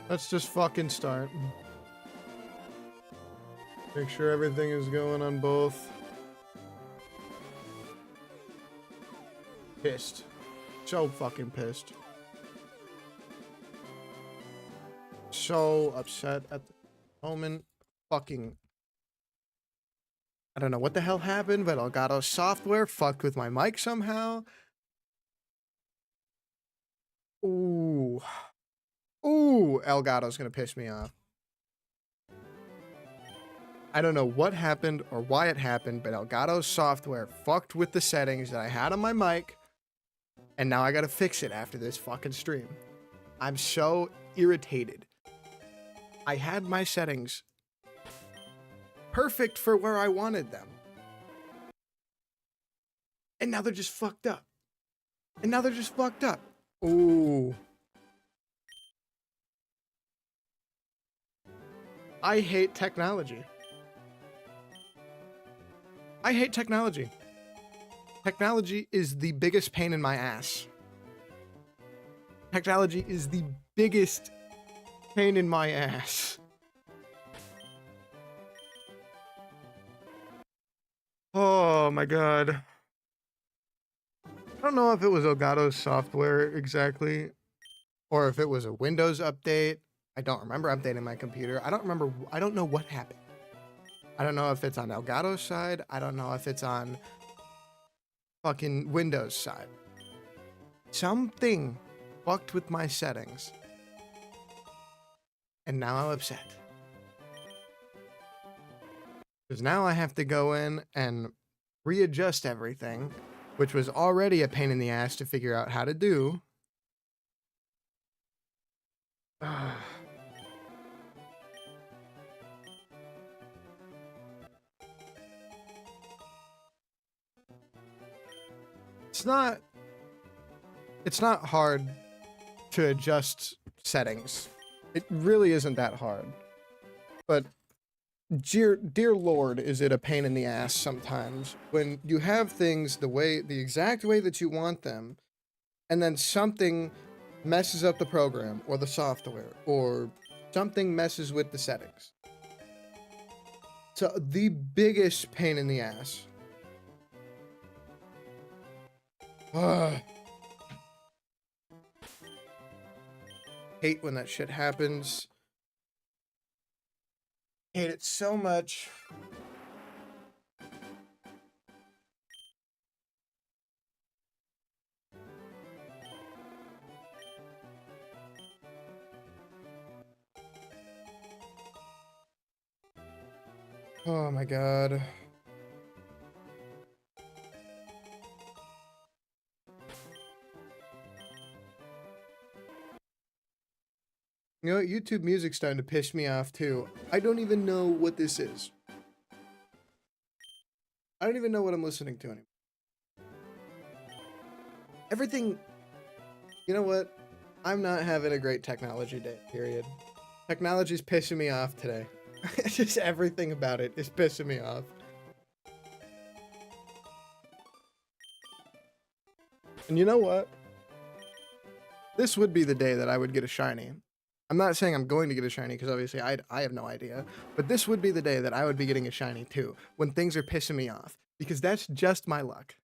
Let's just fucking start. Make sure everything is going on both. Pissed. So fucking pissed. So upset at the moment. Fucking... I don't know what the hell happened, but Elgato software fucked with my mic somehow. Ooh. Ooh, Elgato's gonna piss me off. I don't know what happened or why it happened, but Elgato's software fucked with the settings that I had on my mic, and now I gotta fix it after this fucking stream. I'm so irritated. I had my settings perfect for where I wanted them. And now they're just fucked up. Ooh. I hate technology. Technology is the biggest pain in my ass. Technology is the biggest pain in my ass. Oh my god. I don't know if it was Elgato's software exactly, or if it was a Windows update. I don't remember updating my computer. I don't know what happened. I don't know if it's on Elgato's side. I don't know if it's on fucking Windows side. Something fucked with my settings. And now I'm upset. Because now I have to go in and readjust everything, which was already a pain in the ass to figure out how to do. It's not hard to adjust settings. It really isn't that hard. But dear Lord, is it a pain in the ass sometimes when you have things the exact way that you want them, and then something messes up the program or the software, or something messes with the settings. So the biggest pain in the ass. Hate when that shit happens. Hate it so much. Oh my god. You know what? YouTube music's starting to piss me off too. I don't even know what this is. I don't even know what I'm listening to anymore. Everything... You know what? I'm not having a great technology day, period. Technology's pissing me off today. Just everything about it is pissing me off. And you know what? This would be the day that I would get a shiny. I'm not saying I'm going to get a shiny because obviously I have no idea. But this would be the day that I would be getting a shiny too, when things are pissing me off. Because that's just my luck.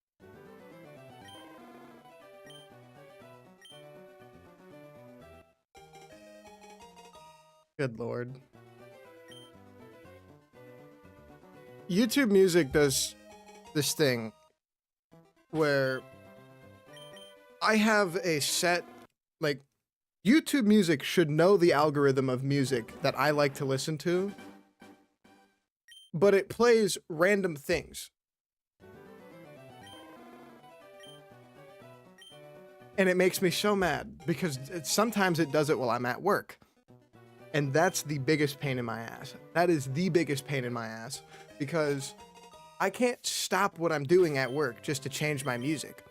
Good lord. YouTube Music does this thing where I have a set, like, YouTube Music should know the algorithm of music that I like to listen to, but it plays random things. And it makes me so mad because sometimes it does it while I'm at work. And that's the biggest pain in my ass. That is the biggest pain in my ass because I can't stop what I'm doing at work just to change my music.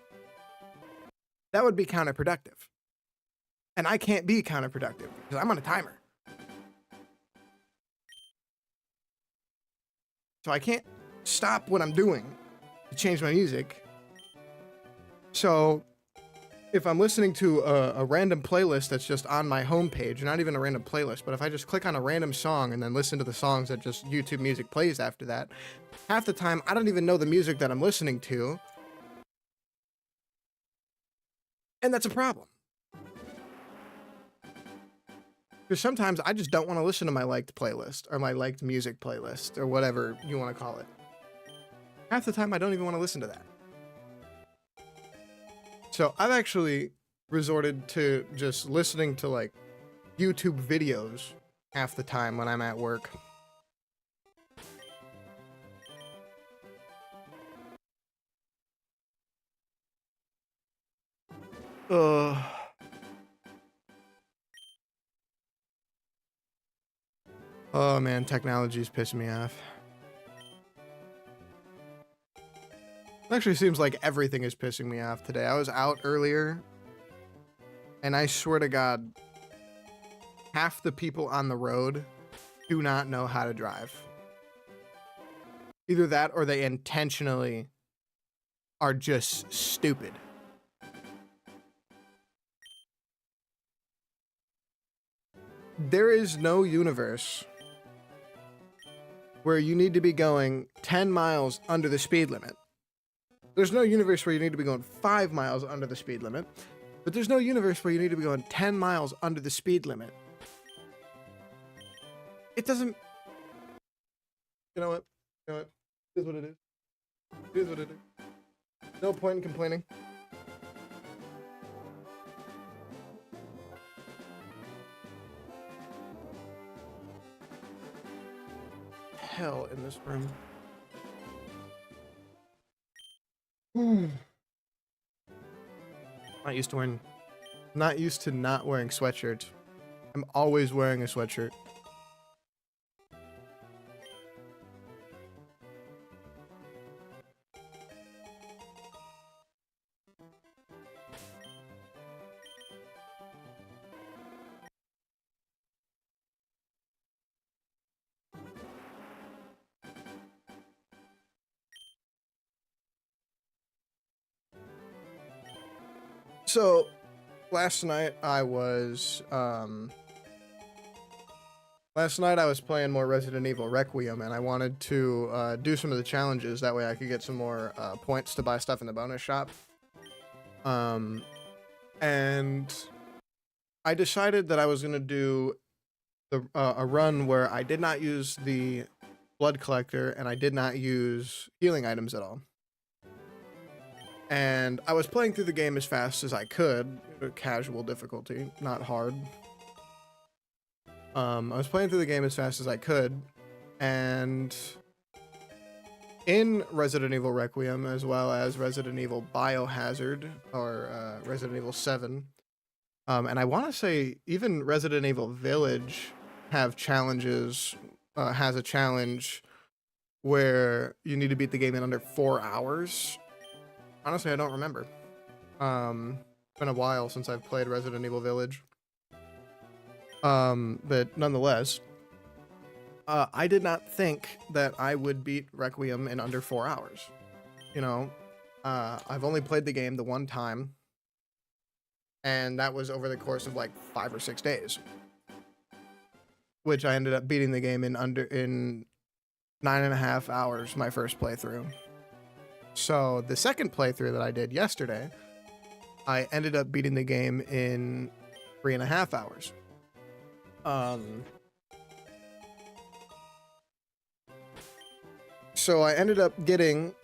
That would be counterproductive. And I can't be counterproductive because I'm on a timer. So I can't stop what I'm doing to change my music. So if I'm listening to a random playlist that's just on my homepage, not even a random playlist, but if I just click on a random song and then listen to the songs that just YouTube Music plays after that, half the time I don't even know the music that I'm listening to, and that's a problem. Because sometimes I just don't want to listen to my liked playlist or my liked music playlist or whatever you want to call it. Half the time I don't even want to listen to that. So I've actually resorted to just listening to like YouTube videos half the time when I'm at work. Oh man, technology's pissing me off. It actually seems like everything is pissing me off today. I was out earlier, and I swear to God, half the people on the road do not know how to drive. Either that or they intentionally are just stupid. There is no universe where you need to be going 10 miles under the speed limit. There's no universe where you need to be going 5 miles under the speed limit, but there's no universe where you need to be going 10 miles under the speed limit. It doesn't... You know what? You know what? It is what it is. It is what it is. No point in complaining. Hell in this room. Not used to not wearing sweatshirts. I'm always wearing a sweatshirt. So, last night I was playing more Resident Evil Requiem, and I wanted to do some of the challenges. That way I could get some more points to buy stuff in the bonus shop. And I decided that I was gonna do a run where I did not use the blood collector and I did not use healing items at all. And I was playing through the game as fast as I could, casual difficulty, not hard. I was playing through the game as fast as I could, and in Resident Evil Requiem, as well as Resident Evil Biohazard, or Resident Evil 7, and I want to say even Resident Evil Village have challenges, has a challenge where you need to beat the game in under 4 hours. Honestly, I don't remember. It's been a while since I've played Resident Evil Village. But nonetheless, I did not think that I would beat Requiem in under 4 hours. You know, I've only played the game the one time, and that was over the course of like 5 or 6 days, which I ended up beating the game in 9.5 hours, my first playthrough. So the second playthrough that I did yesterday, I ended up beating the game in 3.5 hours. So I ended up doing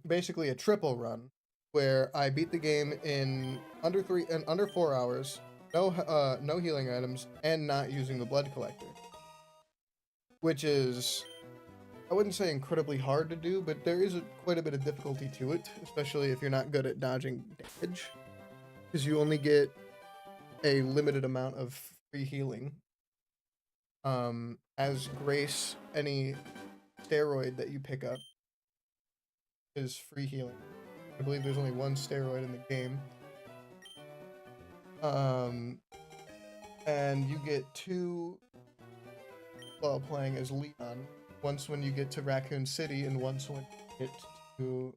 basically a triple run where I beat the game in under 4 hours. No healing items, and not using the blood collector. Which is, I wouldn't say incredibly hard to do, but there is quite a bit of difficulty to it, especially if you're not good at dodging damage. Because you only get a limited amount of free healing. As Grace, any steroid that you pick up is free healing. I believe there's only one steroid in the game. And you get 2 while playing as Leon, once when you get to Raccoon City, and once when you get to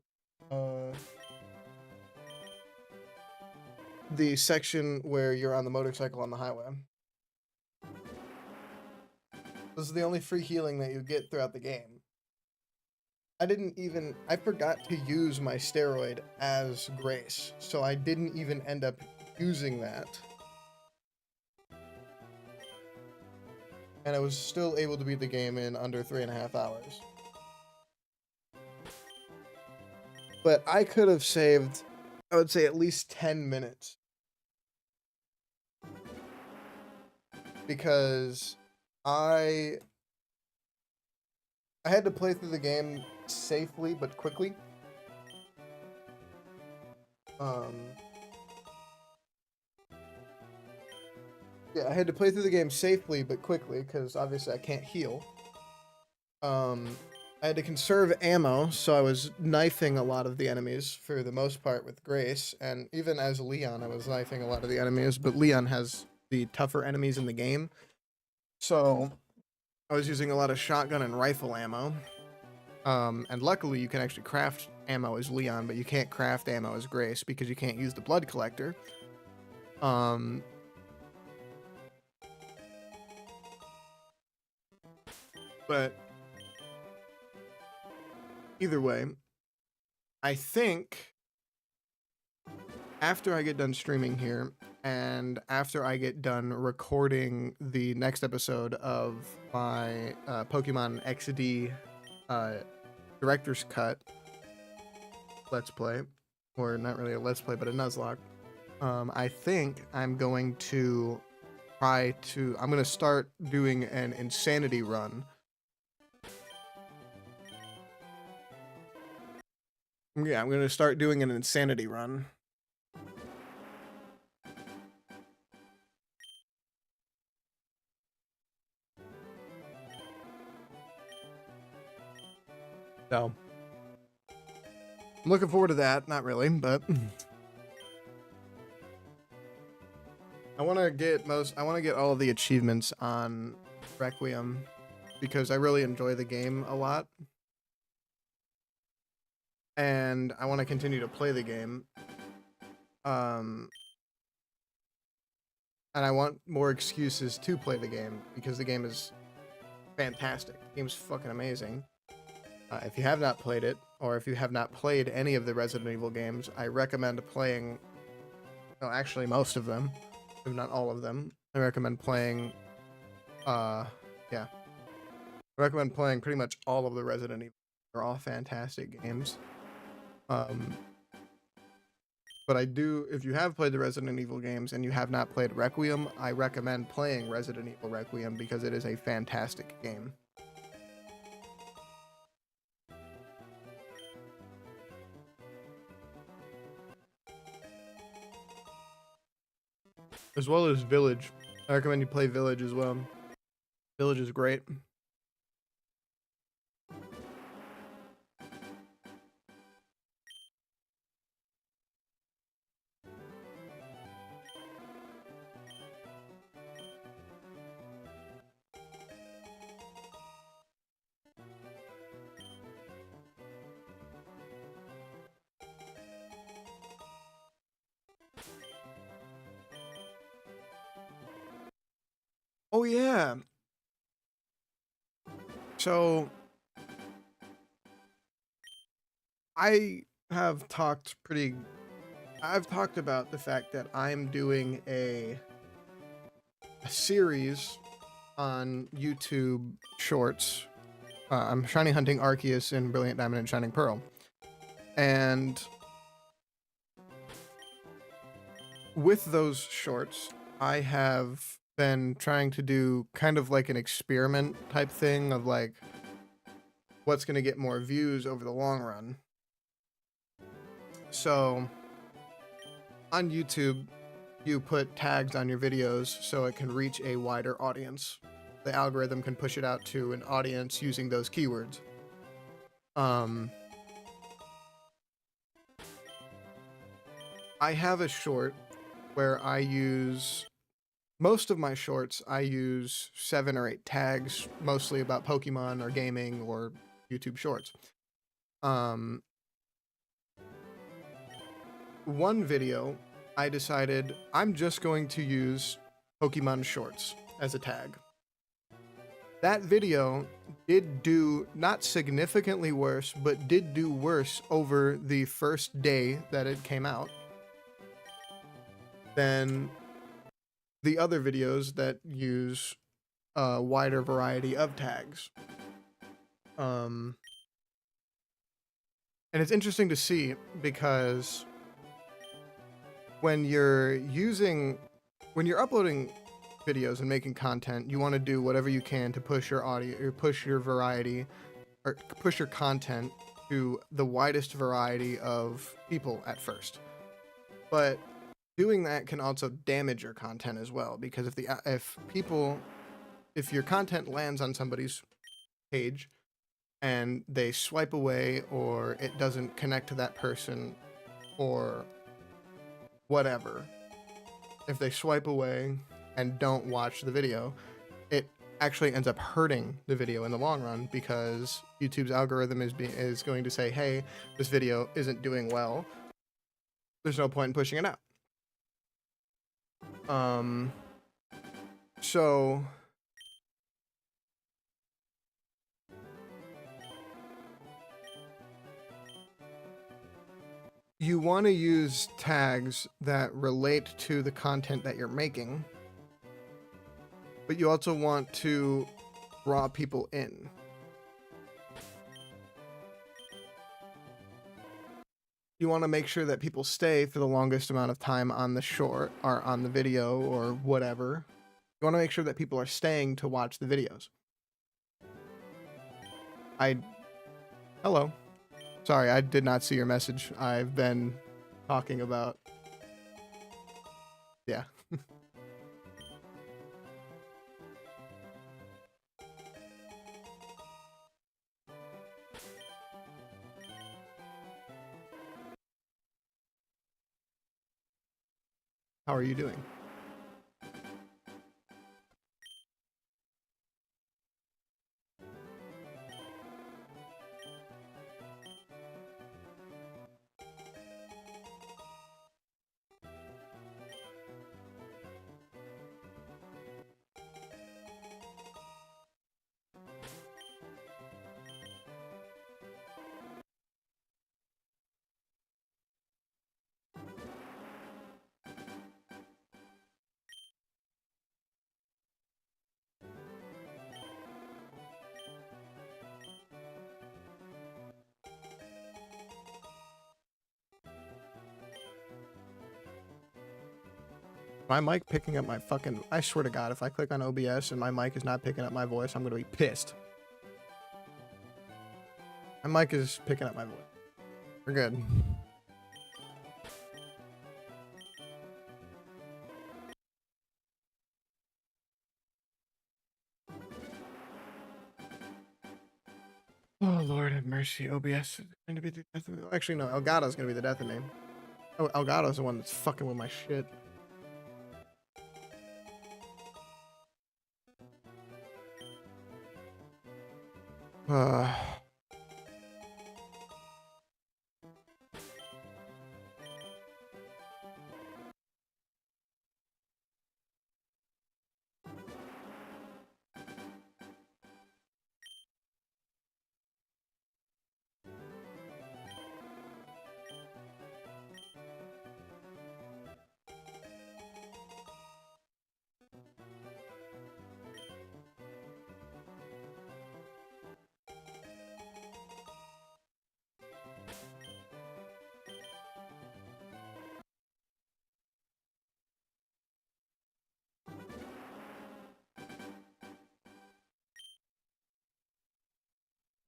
the section where you're on the motorcycle on the highway. This is the only free healing that you get throughout the game. I forgot to use my steroid as Grace, so I didn't even end up using that. And I was still able to beat the game in under 3.5 hours. But I could have saved, I would say, at least 10 minutes. Because I had to play through the game safely but quickly. Yeah, I had to play through the game safely but quickly because obviously I can't heal. I had to conserve ammo, so I was knifing a lot of the enemies for the most part with Grace, and even as Leon, I was knifing a lot of the enemies, but Leon has the tougher enemies in the game, so I was using a lot of shotgun and rifle ammo. And luckily you can actually craft ammo as Leon, but you can't craft ammo as Grace because you can't use the blood collector. But either way, I think after I get done streaming here and after I get done recording the next episode of my Pokemon XD director's cut let's play, or not really a let's play, but a Nuzlocke, I think I'm going to start doing an insanity run. Yeah, I'm going to start doing an insanity run. So, I'm looking forward to that. Not really, but I want to get all of the achievements on Requiem because I really enjoy the game a lot. And I want to continue to play the game. And I want more excuses to play the game because the game is fantastic. The game's fucking amazing. If you have not played it, or if you have not played any of the Resident Evil games, I recommend playing, well, actually most of them, if not all of them. I recommend playing, I recommend playing pretty much all of the Resident Evil. They're all fantastic games. But I do, if you have played the Resident Evil games and you have not played Requiem, I recommend playing Resident Evil Requiem because it is a fantastic game. As well as Village. I recommend you play Village as well. Village is great. Oh yeah. So I've talked about the fact that I'm doing a series on YouTube Shorts. I'm shiny hunting Arceus in Brilliant Diamond and Shining Pearl. And with those shorts, I have been trying to do kind of like an experiment type thing of like what's going to get more views over the long run. So on YouTube, you put tags on your videos so it can reach a wider audience. The algorithm can push it out to an audience using those keywords. I have a short where I use most of my shorts, I use 7 or 8 tags, mostly about Pokemon or gaming or YouTube shorts. One video, I decided I'm just going to use Pokemon shorts as a tag. That video did do not significantly worse, but did do worse over the first day that it came out than the other videos that use a wider variety of tags. And it's interesting to see because when you're uploading videos and making content, you want to do whatever you can to push your audio or push your variety or push your content to the widest variety of people at first. But doing that can also damage your content as well, because if your content lands on somebody's page and they swipe away or it doesn't connect to that person or whatever, if they swipe away and don't watch the video, it actually ends up hurting the video in the long run, because YouTube's algorithm is going to say, hey, this video isn't doing well, there's no point in pushing it out. So you want to use tags that relate to the content that you're making, but you also want to draw people in. You want to make sure that people stay for the longest amount of time on the short or on the video or whatever. You want to make sure that people are staying to watch the videos. Hello. Sorry, I did not see your message. I've been talking about... Yeah. How are you doing? My mic picking up my fucking... I swear to God, if I click on OBS and my mic is not picking up my voice, I'm gonna be pissed. My mic is picking up my voice. We're good. Oh, Lord have mercy. OBS is going to be the death of me. Actually, no. Elgato's going to be the death of me. Oh, Elgato's the one that's fucking with my shit.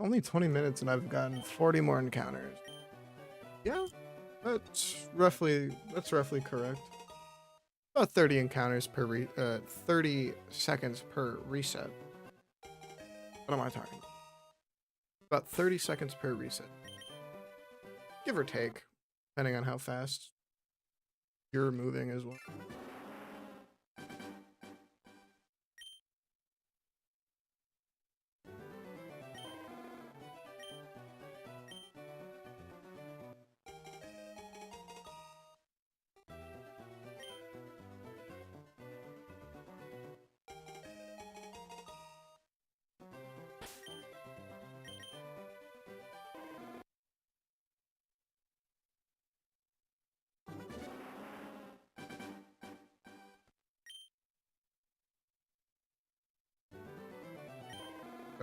Only 20 minutes and I've gotten 40 more encounters. Yeah, that's roughly correct. About 30 encounters per 30 seconds per reset. What am I talking about? About 30 seconds per reset. Give or take, depending on how fast you're moving as well.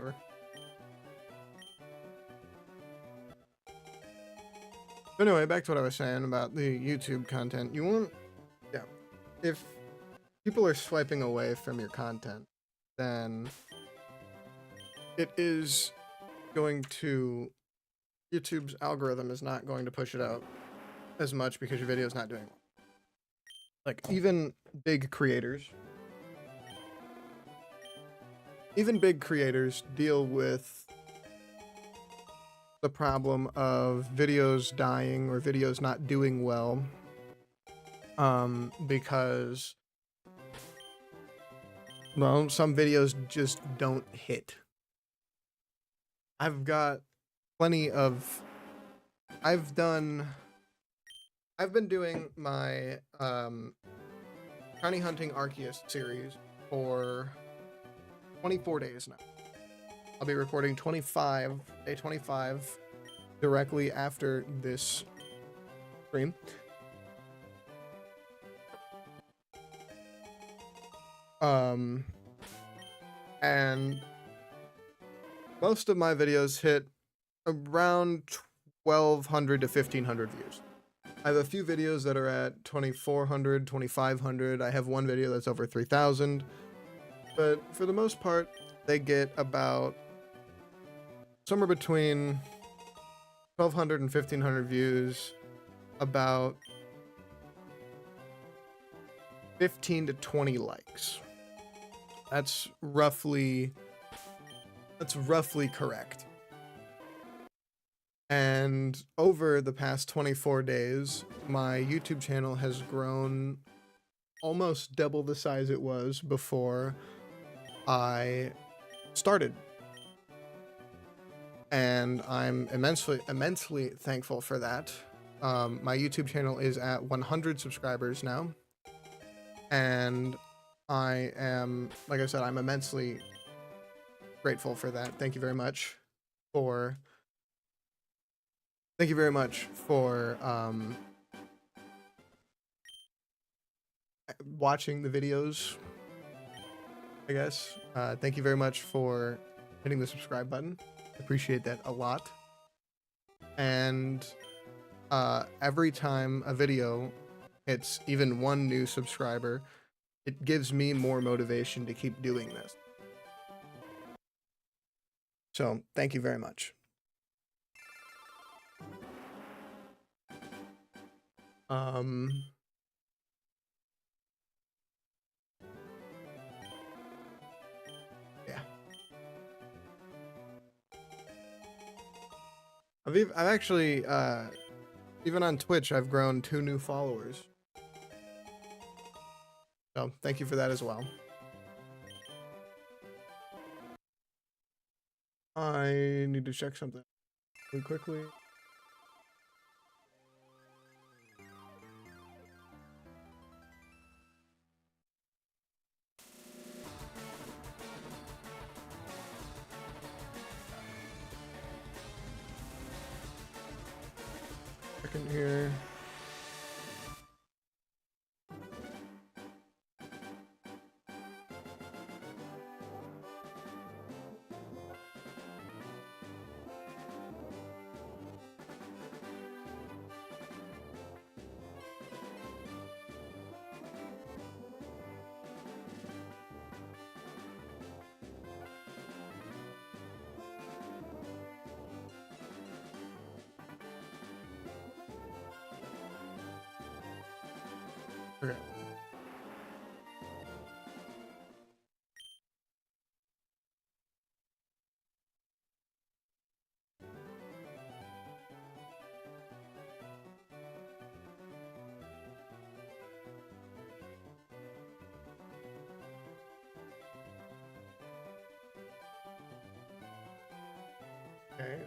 whatever. But anyway, back to what I was saying about the YouTube content. You want, yeah, if people are swiping away from your content, then it is going to, YouTube's algorithm is not going to push it out as much because your video is not doing well. Like, even big creators deal with the problem of videos dying or videos not doing well, because, well, some videos just don't hit. I've got plenty of, I've been doing my Tiny Hunting Arceus series for 24 days now. I'll be recording day 25 directly after this stream. And most of my videos hit around 1,200 to 1,500 views. I have a few videos that are at 2,400, 2,500. I have one video that's over 3,000. But for the most part, they get about somewhere between 1,200 and 1,500 views, about 15 to 20 likes. That's roughly correct. And over the past 24 days, my YouTube channel has grown almost double the size it was before I started. And I'm immensely thankful for that. My YouTube channel is at 100 subscribers now. And I am, like I said, I'm immensely grateful for that. Thank you very much for watching the videos, I guess. Thank you very much for hitting the subscribe button. Appreciate that a lot. And every time a video hits even one new subscriber, it gives me more motivation to keep doing this. So, thank you very much. Yeah. I've actually, even on Twitch, I've grown 2 new followers. So, thank you for that as well. I need to check something really quickly. Second here. Okay. Okay.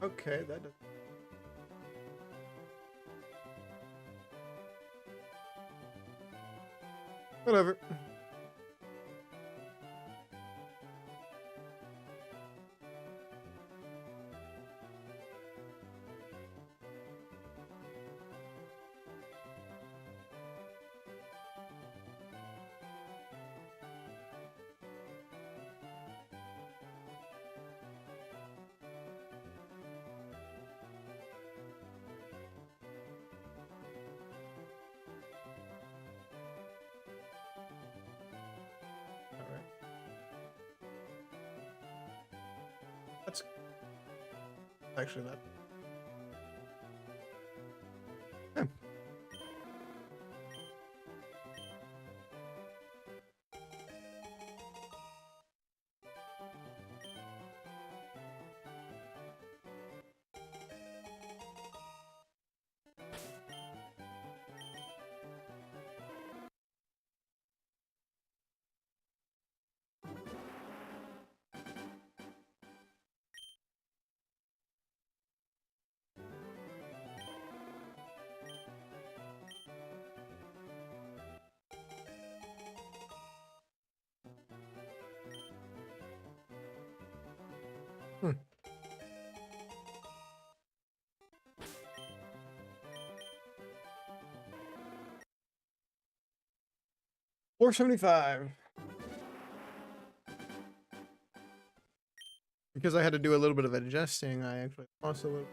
Okay, that does. Whatever. actually that. Yeah. Hmm. 475. Because I had to do a little bit of adjusting, I actually lost a little.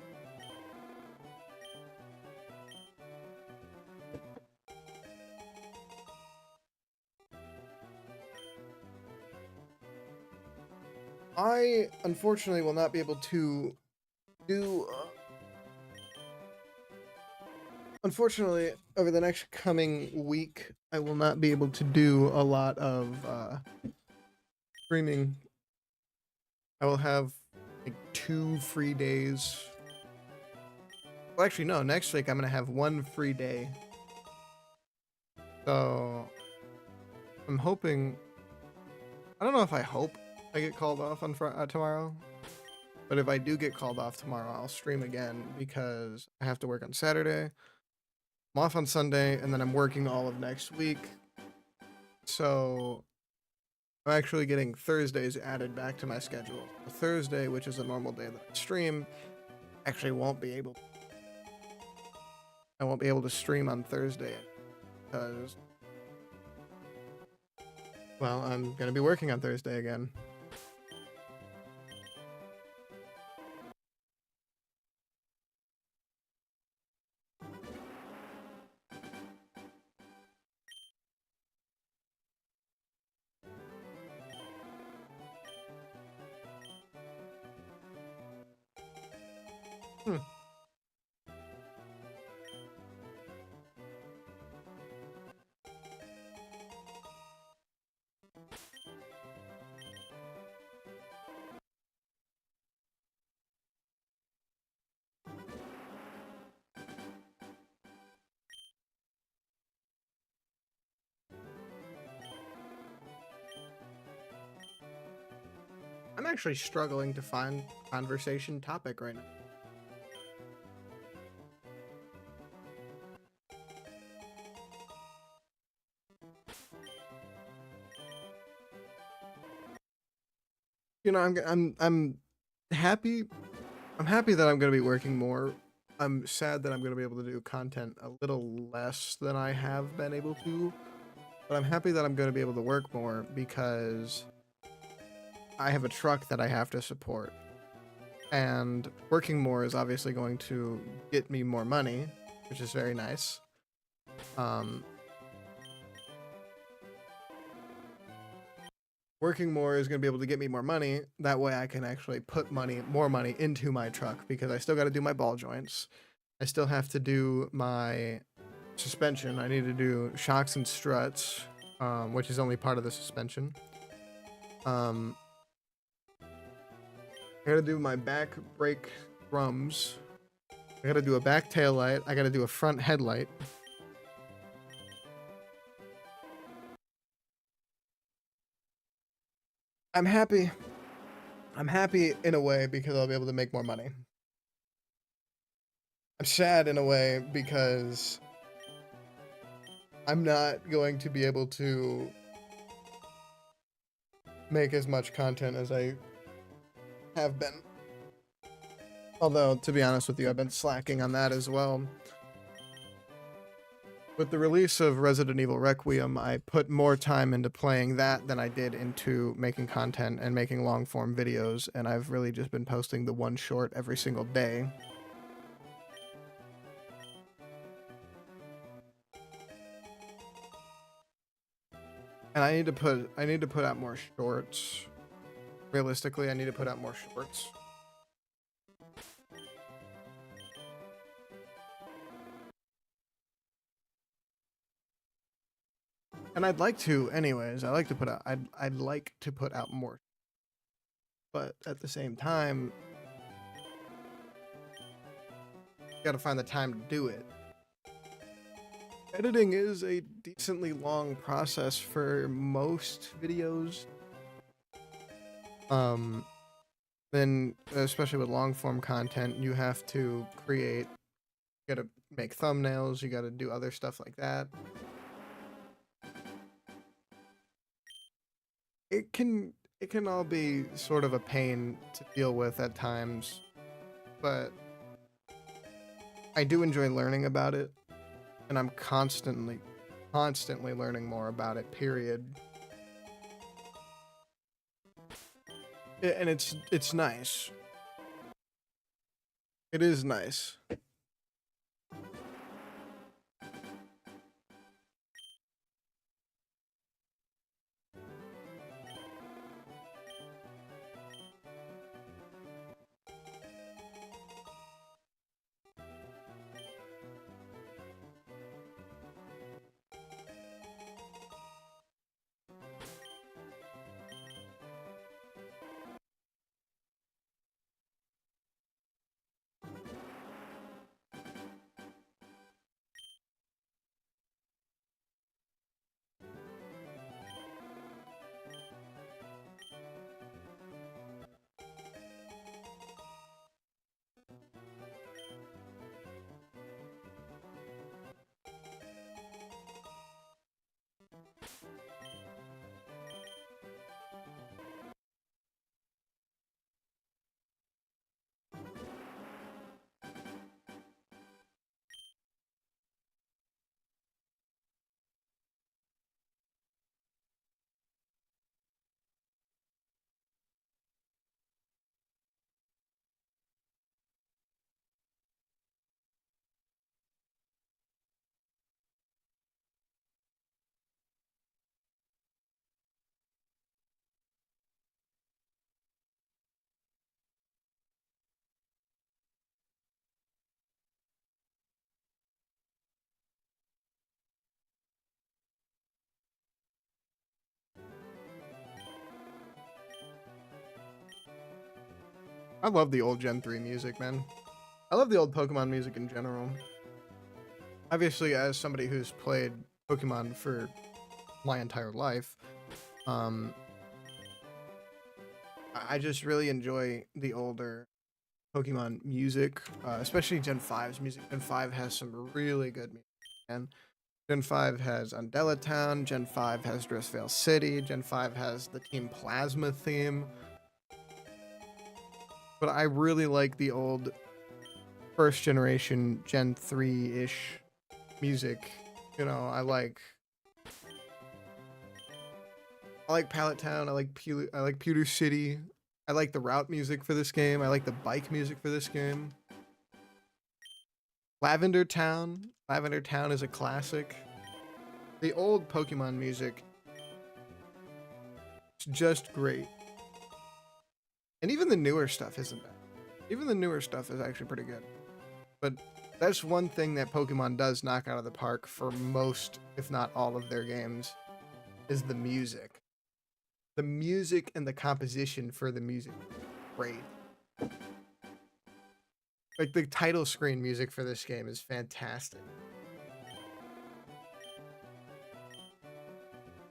I unfortunately will not be able to do. Unfortunately, over the next coming week, I will not be able to do a lot of streaming. I will have like 2 free days. Well, actually, no. Next week, I'm gonna have 1 free day. So I'm hoping. I don't know if I hope I get called off on tomorrow, but if I do get called off tomorrow, I'll stream again because I have to work on Saturday. I'm off on Sunday, and then I'm working all of next week. So I'm actually getting Thursdays added back to my schedule. A Thursday, which is a normal day that I stream, actually won't be able. I won't be able to stream on Thursday because, well, I'm gonna be working on Thursday again. Hmm. I'm actually struggling to find conversation topic right now. You know, I'm happy. I'm happy that I'm going to be working more. I'm sad that I'm going to be able to do content a little less than I have been able to. But I'm happy that I'm going to be able to work more because I have a truck that I have to support. And working more is obviously going to get me more money, which is very nice. Working more is going to be able to get me more money. That way I can actually put more money into my truck because I still got to do my ball joints. I still have to do my suspension. I need to do shocks and struts, which is only part of the suspension. I gotta do my back brake drums. I gotta do a back tail light. I gotta do a front headlight. I'm happy. I'm happy in a way because I'll be able to make more money. I'm sad in a way because I'm not going to be able to make as much content as I have been. Although, to be honest with you, I've been slacking on that as well. With the release of Resident Evil Requiem, I put more time into playing that than I did into making content and making long-form videos, and I've really just been posting the one short every single day. And I need to put out more shorts. Realistically, I need to put out more shorts. And I'd like to, anyways. I like to put out. I'd like to put out more, but at the same time, you gotta find the time to do it. Editing is a decently long process for most videos. Then especially with long form content, you have to create. You gotta make thumbnails. You gotta do other stuff like that. It can all be sort of a pain to deal with at times, but I do enjoy learning about it, and I'm constantly learning more about it, period. And it's nice. It is nice. I love the old Gen 3 music, man. I love the old Pokemon music in general. Obviously, as somebody who's played Pokemon for my entire life, I just really enjoy the older Pokemon music, especially Gen 5's music. Gen 5 has some really good music, and Gen 5 has Undella Town, Gen 5 has Dressvale City, Gen 5 has the Team Plasma theme. But I really like the old first generation Gen 3-ish music. You know, I like Pallet Town, I like Pewter City. I like the route music for this game. I like the bike music for this game. Lavender Town. Lavender Town is a classic. The old Pokemon music is just great. And even the newer stuff isn't bad. Even the newer stuff is actually pretty good. But that's one thing that Pokemon does knock out of the park for most, if not all of their games, is the music. The music and the composition for the music. Great. Like, the title screen music for this game is fantastic.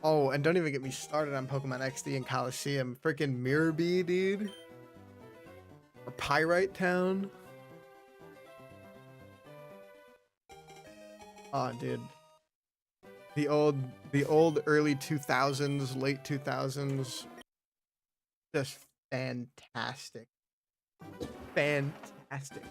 Oh, and don't even get me started on Pokemon XD and Coliseum. Freaking Mirror Bee, dude. Or Pyrite Town. Oh, dude. The old early 2000s, late 2000s. Just fantastic. Fantastic.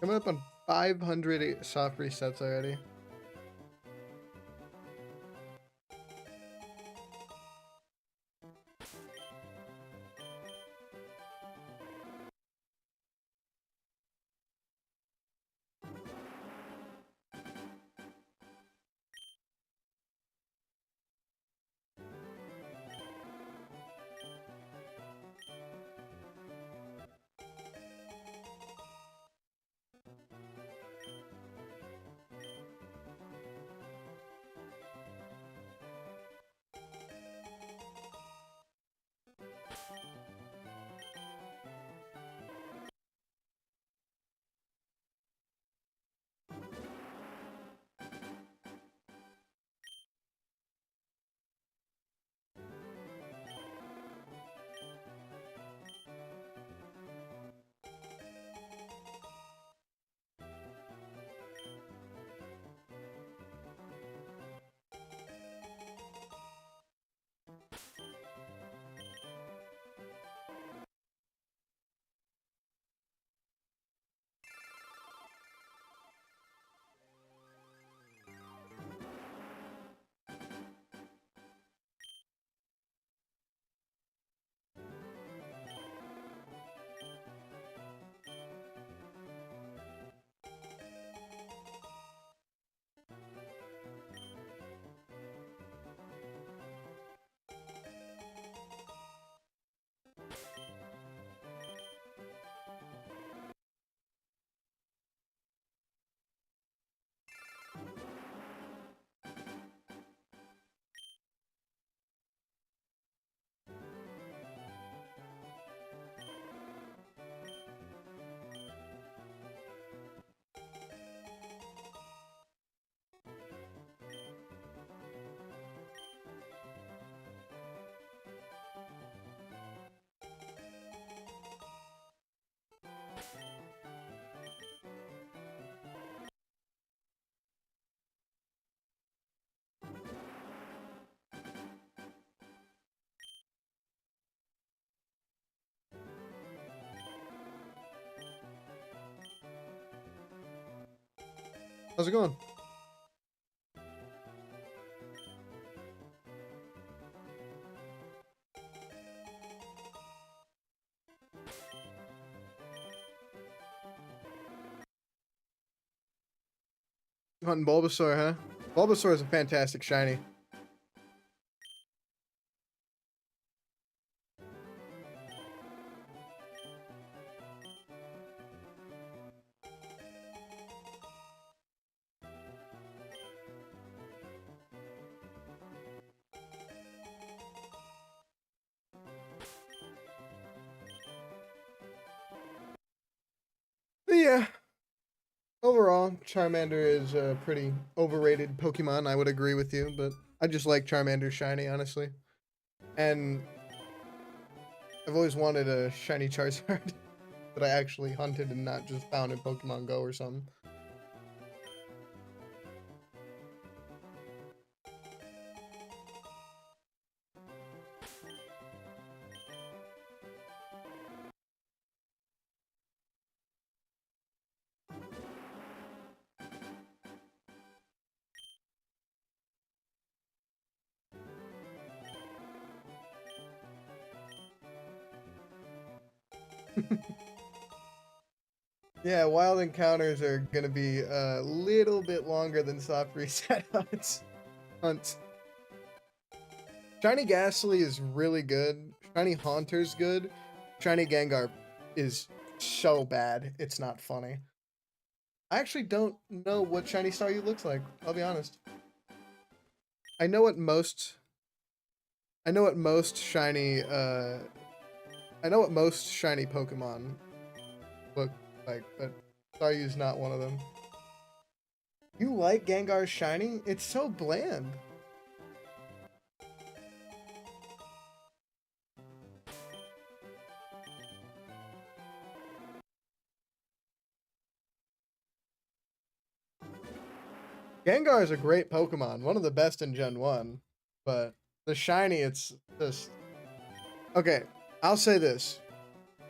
Coming up on 500 soft resets already. How's it going? Hunting Bulbasaur, huh? Bulbasaur is a fantastic shiny. But yeah. Overall, Charmander is a pretty overrated Pokemon. I would agree with you, but I just like Charmander shiny, honestly. And I've always wanted a shiny Charizard that I actually hunted and not just found in Pokemon Go or something. Yeah, wild encounters are gonna be a little bit longer than soft reset hunts. Shiny Ghastly is really good. Shiny Haunter's good. Shiny Gengar is so bad, it's not funny. I actually don't know what Shiny Staryu looks like, I'll be honest. I know what most shiny I know what most shiny Pokemon look like, but Staryu's not one of them. You like Gengar's shiny? It's so bland. Gengar is a great Pokemon, one of the best in Gen 1, but the shiny, it's just... Okay, I'll say this.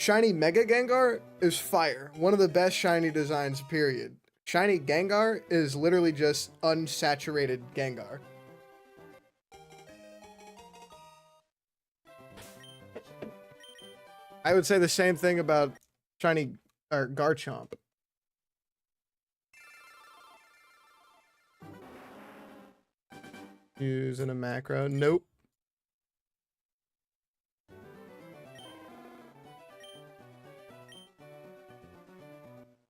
Shiny Mega Gengar is fire. One of the best shiny designs, period. Shiny Gengar is literally just unsaturated Gengar. I would say the same thing about shiny or Garchomp. Using a macro. Nope.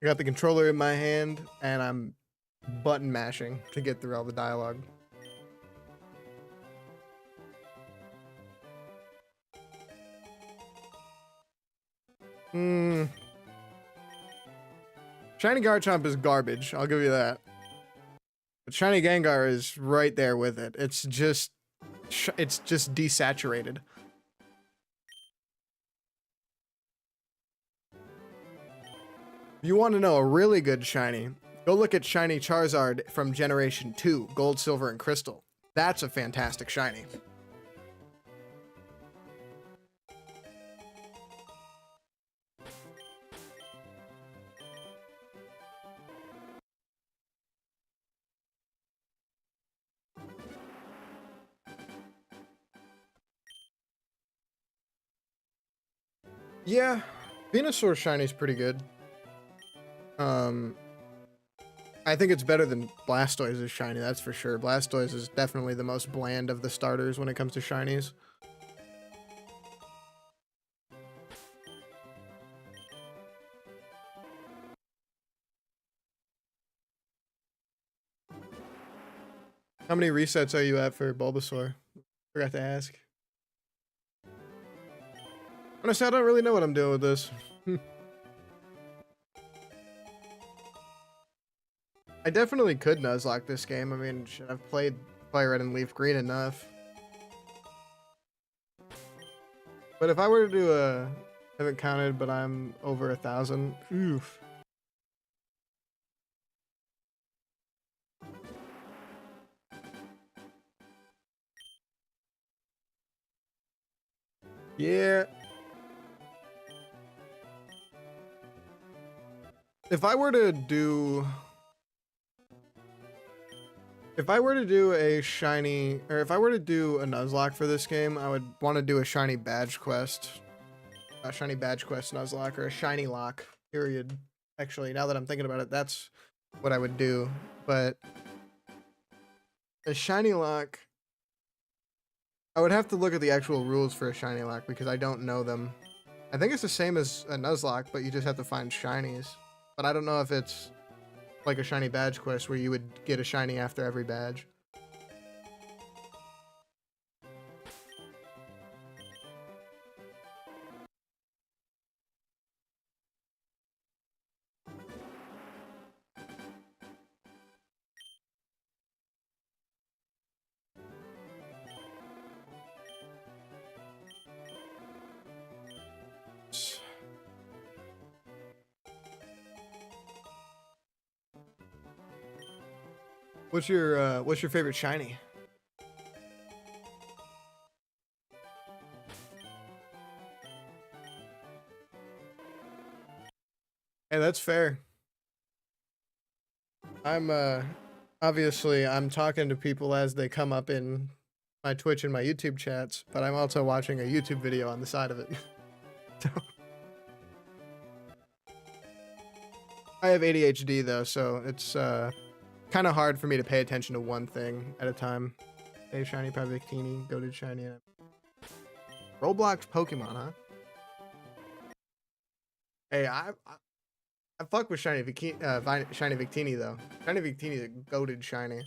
I got the controller in my hand and I'm button mashing to get through all the dialogue. Shiny Garchomp is garbage, I'll give you that. But Shiny Gengar is right there with it. It's just desaturated. If you want to know a really good shiny, go look at Shiny Charizard from Generation 2, Gold, Silver, and Crystal. That's a fantastic shiny. Yeah, Venusaur shiny's pretty good. I think it's better than Blastoise's shiny, that's for sure. Blastoise is definitely the most bland of the starters when it comes to shinies. How many resets are you at for Bulbasaur? Forgot to ask. Honestly, I don't really know what I'm doing with this. I definitely could Nuzlocke this game. I mean, I've played Fire Red and Leaf Green enough. But if I were to do a... I haven't counted, but I'm over 1,000. Oof. Yeah. If I were to do a shiny, or if I were to do a Nuzlocke for this game, I would want to do a shiny badge quest. A shiny badge quest Nuzlocke, or a shiny lock, period. Actually, now that I'm thinking about it, that's what I would do. But a shiny lock, I would have to look at the actual rules for a shiny lock because I don't know them. I think it's the same as a Nuzlocke, but you just have to find shinies. But I don't know if it's like a shiny badge quest where you would get a shiny after every badge. What's your favorite shiny? Hey, that's fair. I'm obviously I'm talking to people as they come up in my Twitch and my YouTube chats, but I'm also watching a YouTube video on the side of it. So I have ADHD though, so it's kind of hard for me to pay attention to one thing at a time. Hey, shiny Victini, goated shiny. Roblox Pokemon, huh? Hey, I fuck with shiny shiny Victini though. Shiny Victini is a goated shiny.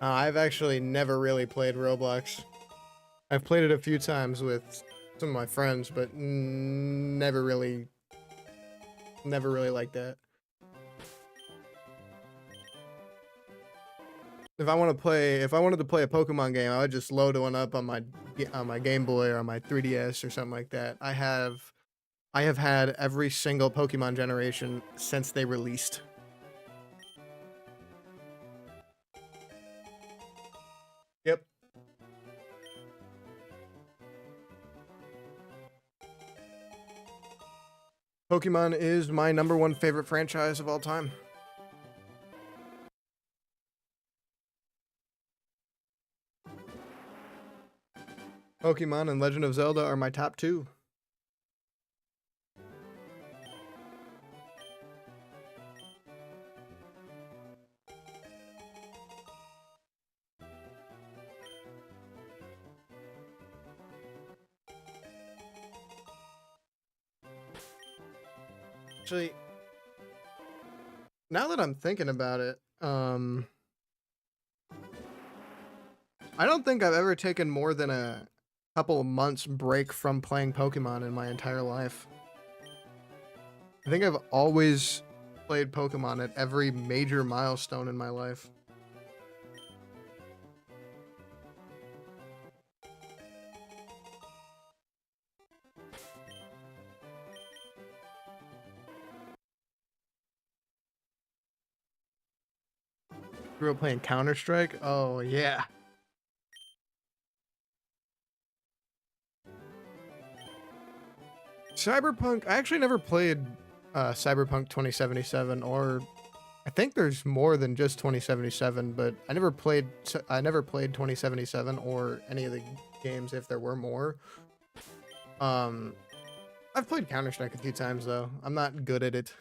I've actually never really played Roblox. I've played it a few times with some of my friends, but never really like that. If I wanted to play a Pokemon game, I would just load one up on my Game Boy or on my 3DS or something like that. I have had every single Pokemon generation since they released. Yep. Pokemon is my #1 favorite franchise of all time. Pokemon and Legend of Zelda are my top 2. Actually, now that I'm thinking about it, I don't think I've ever taken more than a couple of months break from playing Pokemon in my entire life. I think I've always played Pokemon at every major milestone in my life. Grew up playing Counter-Strike? Oh, yeah. Cyberpunk, I actually never played Cyberpunk 2077, or I think there's more than just 2077, but I never played 2077 or any of the games if there were more. I've played Counter-Strike a few times though. I'm not good at it.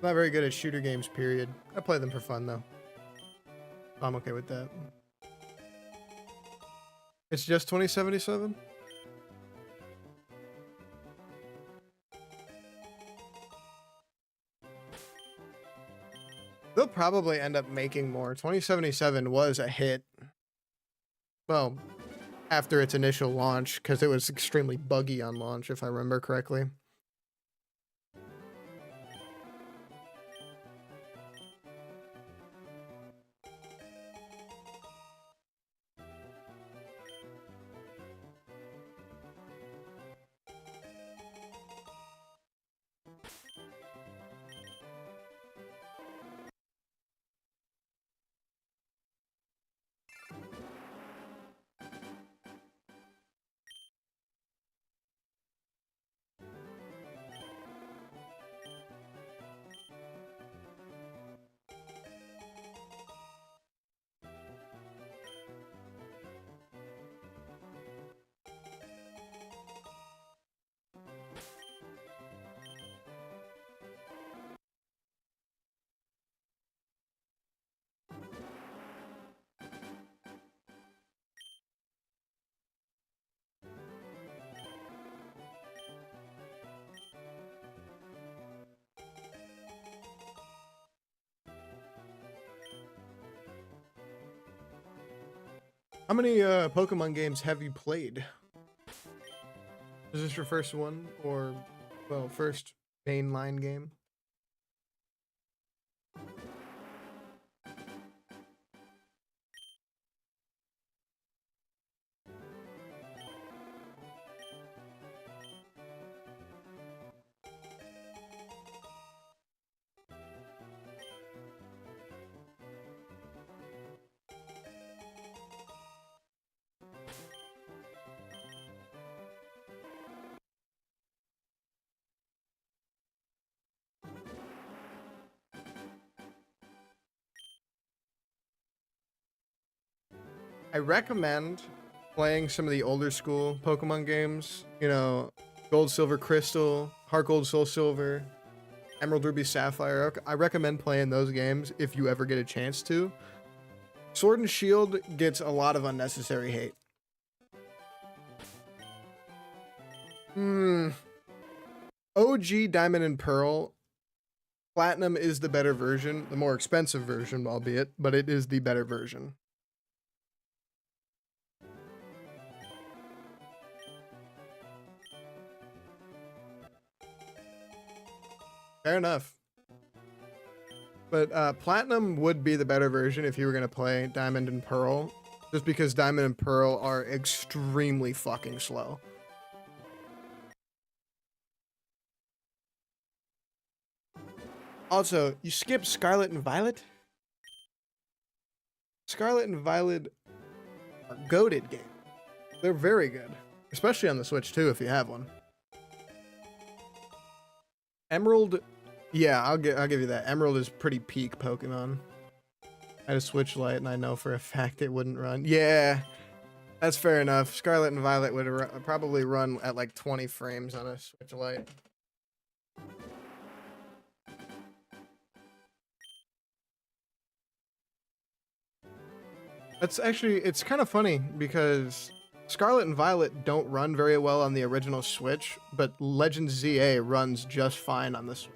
I'm not very good at shooter games, period. I play them for fun though. I'm okay with that. It's just 2077? They'll probably end up making more. 2077 was a hit. Well, after its initial launch, because it was extremely buggy on launch, if I remember correctly. How many Pokemon games have you played? Is this your first one, or, well, first mainline game? I recommend playing some of the older school Pokemon games. You know, Gold, Silver, Crystal, Heart Gold, Soul Silver, Emerald, Ruby, Sapphire. I recommend playing those games if you ever get a chance to. Sword and Shield gets a lot of unnecessary hate. OG Diamond and Pearl. Platinum is the better version, the more expensive version, albeit, but it is the better version. Fair enough. But Platinum would be the better version if you were going to play Diamond and Pearl, just because Diamond and Pearl are extremely fucking slow. Also, you skipped Scarlet and Violet? Scarlet and Violet are goated games. They're very good, especially on the Switch too if you have one. Emerald, yeah, I'll give you that. Emerald is pretty peak Pokemon. I had a Switch Lite, and I know for a fact it wouldn't run. Yeah, that's fair enough. Scarlet and Violet would probably run at like 20 frames on a Switch Lite. That's actually, it's kind of funny because Scarlet and Violet don't run very well on the original Switch, but Legends ZA runs just fine on the Switch.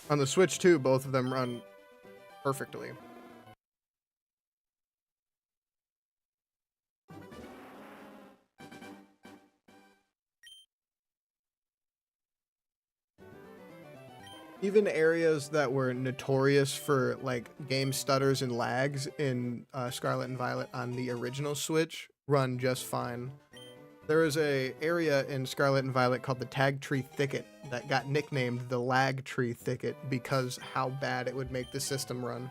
On the Switch too, both of them run perfectly. Even areas that were notorious for like game stutters and lags in Scarlet and Violet on the original Switch run just fine. There is a area in Scarlet and Violet called the Tag Tree Thicket that got nicknamed the Lag Tree Thicket because how bad it would make the system run.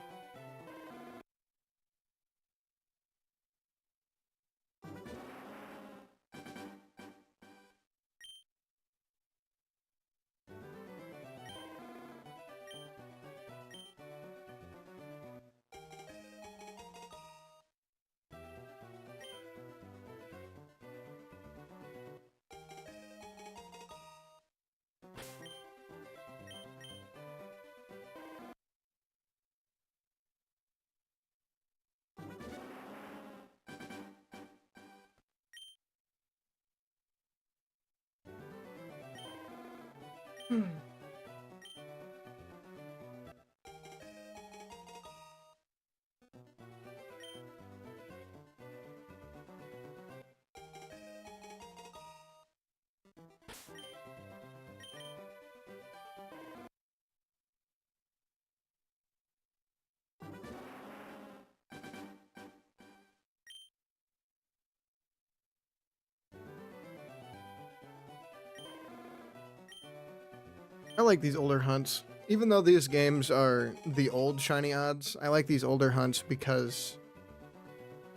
I like these older hunts. Even though these games are the old shiny odds, I like these older hunts because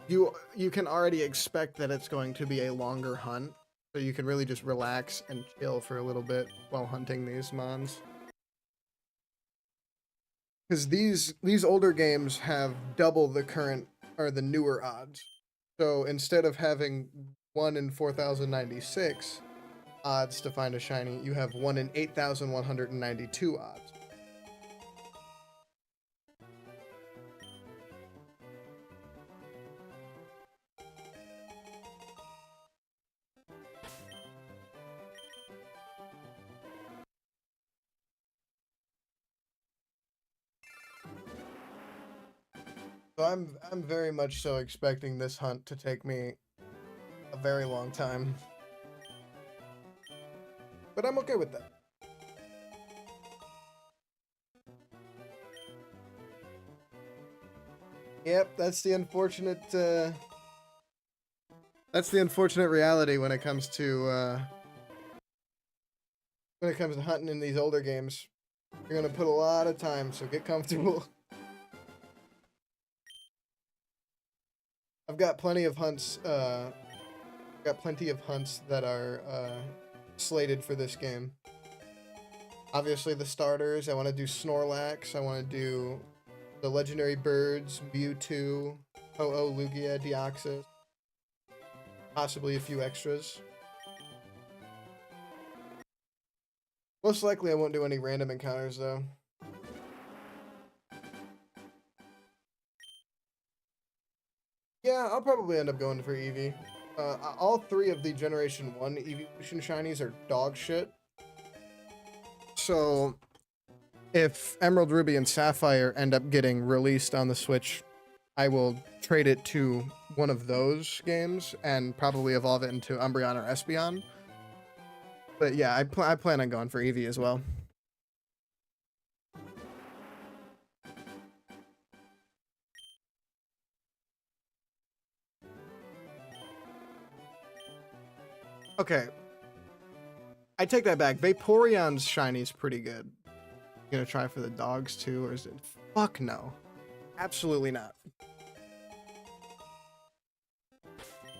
you can already expect that it's going to be a longer hunt, so you can really just relax and chill for a little bit while hunting these mons. Because these older games have double the current or the newer odds. So instead of having 1 in 4,096 odds to find a shiny, you have 1 in 8,192 odds. So I'm very much so expecting this hunt to take me a very long time. But I'm okay with that. Yep, that's the unfortunate reality when it comes to hunting in these older games. You're gonna put a lot of time, so get comfortable. I've got plenty of hunts that are slated for this game. Obviously the starters, I want to do Snorlax, I want to do the legendary birds, Mewtwo, Ho-Oh, Lugia, Deoxys, possibly a few extras. Most likely I won't do any random encounters though. Yeah, I'll probably end up going for Eevee. All 3 of the Generation 1 Evolution Shinies are dog shit. So, if Emerald, Ruby, and Sapphire end up getting released on the Switch, I will trade it to one of those games and probably evolve it into Umbreon or Espeon. But yeah, I plan on going for Eevee as well. Okay. I take that back. Vaporeon's shiny is pretty good. gonna try for the dogs too, or is it? Fuck no. Absolutely not.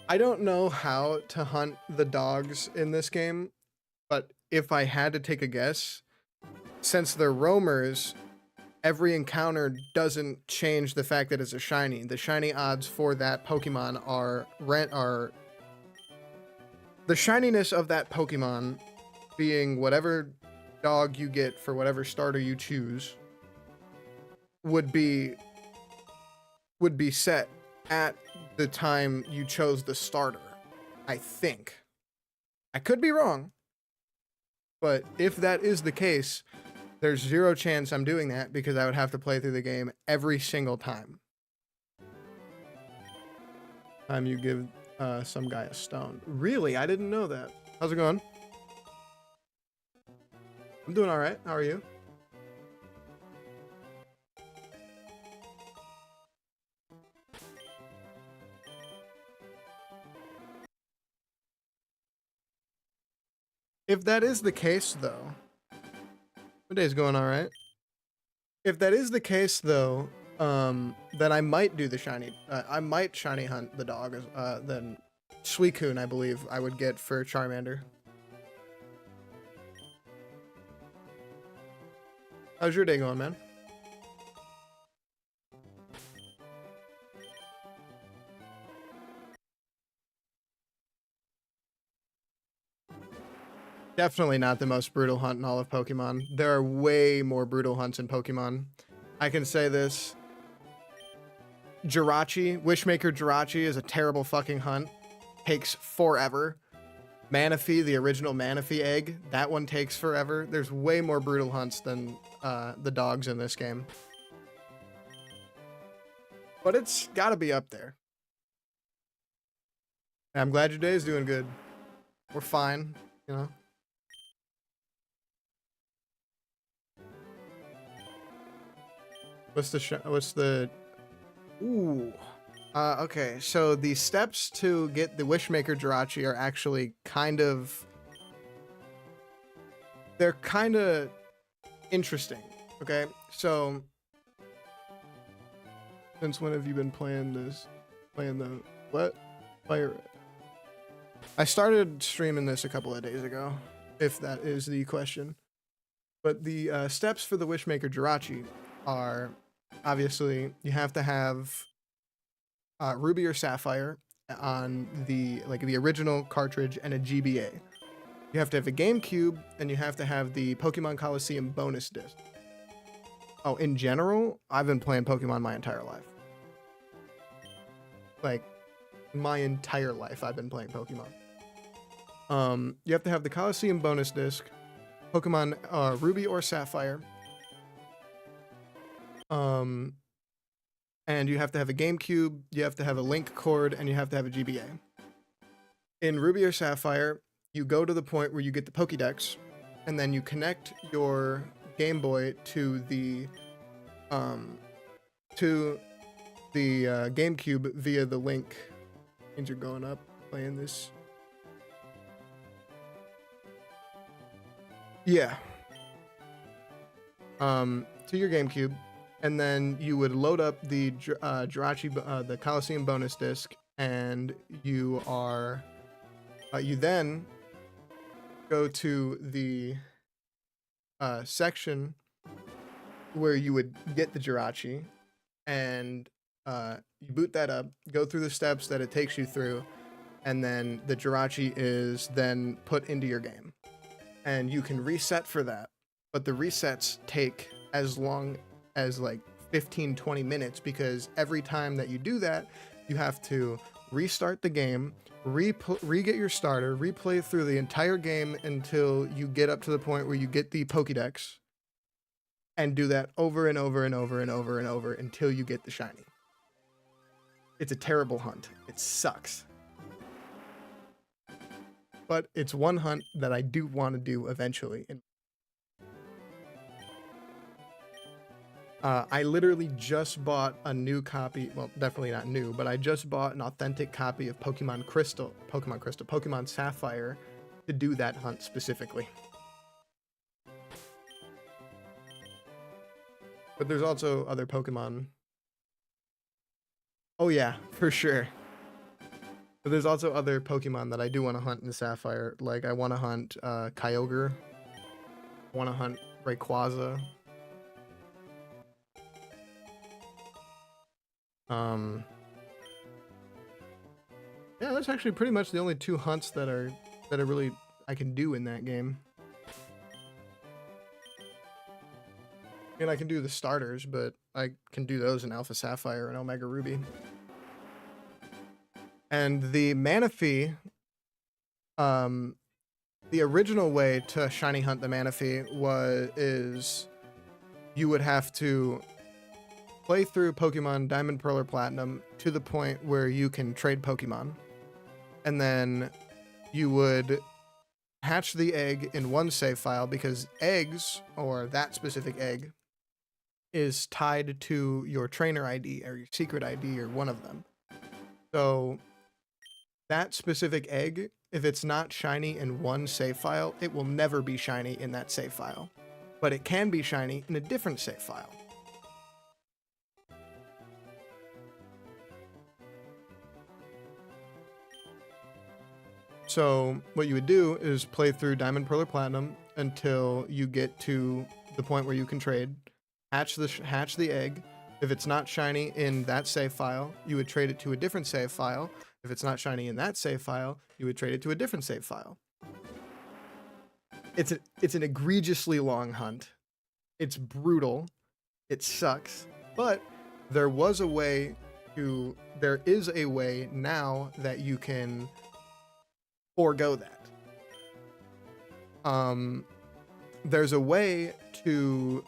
I don't know how to hunt the dogs in this game, but if I had to take a guess, since they're roamers, every encounter doesn't change the fact that it's a shiny. The shiny odds for that Pokemon are the shininess of that Pokemon being whatever dog you get for whatever starter you choose would be set at the time you chose the starter. I think. I could be wrong. But if that is the case, there's zero chance I'm doing that because I would have to play through the game every single time. Time you give some guy a stone. Really? I didn't know that. How's it going? I'm doing all right. How are you? If that is the case, though, my day's going all right. If that is the case, though, then I might do the shiny. I might shiny hunt the dog. Then Suicune, I believe, I would get for Charmander. How's your day going, man? Definitely not the most brutal hunt in all of Pokemon. There are way more brutal hunts in Pokemon. I can say this. Jirachi, Wishmaker Jirachi is a terrible fucking hunt. Takes forever. Manaphy, the original Manaphy egg, that one takes forever. There's way more brutal hunts than the dogs in this game. But it's gotta be up there. I'm glad your day is doing good. We're fine, you know? What's the ooh. Okay, so the steps to get the Wishmaker Jirachi are actually they're kind of interesting, okay? So, since when have you been playing the what? Fire Red. I started streaming this a couple of days ago, if that is the question. But the steps for the Wishmaker Jirachi are, obviously, you have to have Ruby or Sapphire on the original cartridge and a GBA. You have to have a GameCube, and you have to have the Pokemon Coliseum bonus disc. Oh, in general, I've been playing Pokemon my entire life. Like, my entire life I've been playing Pokemon. You have to have the Coliseum bonus disc, Pokemon Ruby or Sapphire, and you have to have a GameCube, you have to have a Link cord, and you have to have a GBA. In Ruby or Sapphire, you go to the point where you get the Pokédex, and then you connect your Game Boy to the GameCube via the Link. Things are going up playing this. Yeah. To your GameCube, and then you would load up the Jirachi, the Coliseum bonus disc, and you then go to the section where you would get the Jirachi, and you boot that up, go through the steps that it takes you through, and then the Jirachi is then put into your game. And you can reset for that, but the resets take as long as like 15-20 minutes, because every time that you do that, you have to restart the game, re-get your starter, replay through the entire game until you get up to the point where you get the Pokédex, and do that over and over and over and over and over until you get the shiny. It's a terrible hunt. It sucks. But it's one hunt that I do want to do eventually. I literally just bought a new copy. Well, definitely not new, but I just bought an authentic copy of Pokemon Sapphire to do that hunt specifically. But there's also other Pokemon. Oh yeah, for sure. But there's also other Pokemon that I do want to hunt in Sapphire. Like, I want to hunt Kyogre. I want to hunt Rayquaza. Yeah, that's actually pretty much the only 2 hunts that are really I can do in that game. And I can do the starters, but I can do those in Alpha Sapphire and Omega Ruby. And the Manaphy, the original way to shiny hunt the Manaphy is you would have to play through Pokemon Diamond, Pearl, or Platinum to the point where you can trade Pokemon. And then you would hatch the egg in one save file, because eggs, or that specific egg, is tied to your trainer ID or your secret ID or one of them. So that specific egg, if it's not shiny in one save file, it will never be shiny in that save file. But it can be shiny in a different save file. So what you would do is play through Diamond, Pearl, or Platinum until you get to the point where you can trade, hatch the egg. If it's not shiny in that save file, you would trade it to a different save file. If it's not shiny in that save file, you would trade it to a different save file. It's an egregiously long hunt. It's brutal. It sucks. But there is a way now that you can forego that. There's a way to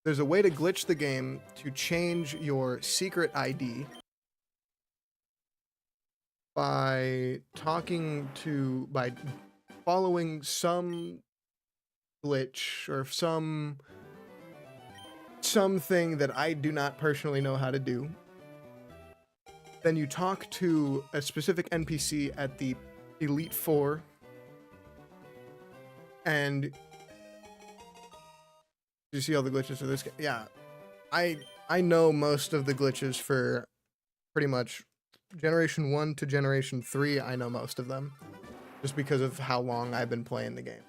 glitch the game to change your secret ID by following some glitch or something that I do not personally know how to do. Then you talk to a specific NPC at the Elite Four, and you see all the glitches for this game. Yeah, I know most of the glitches for pretty much Generation 1 to Generation 3. I know most of them, just because of how long I've been playing the game.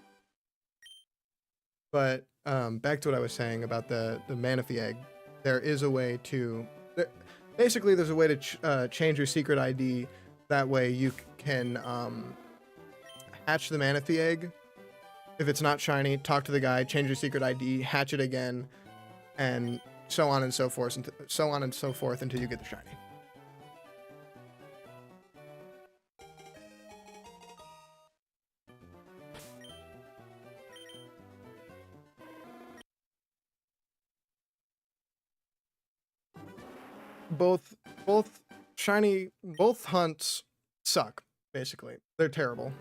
But back to what I was saying about the Manaphy egg. There is a way to... Basically, there's a way to change your secret ID. That way you can hatch the Manaphy egg. If it's not shiny, talk to the guy, change your secret ID, hatch it again, and so on and so forth until you get the shiny. Both hunts suck, basically. They're terrible.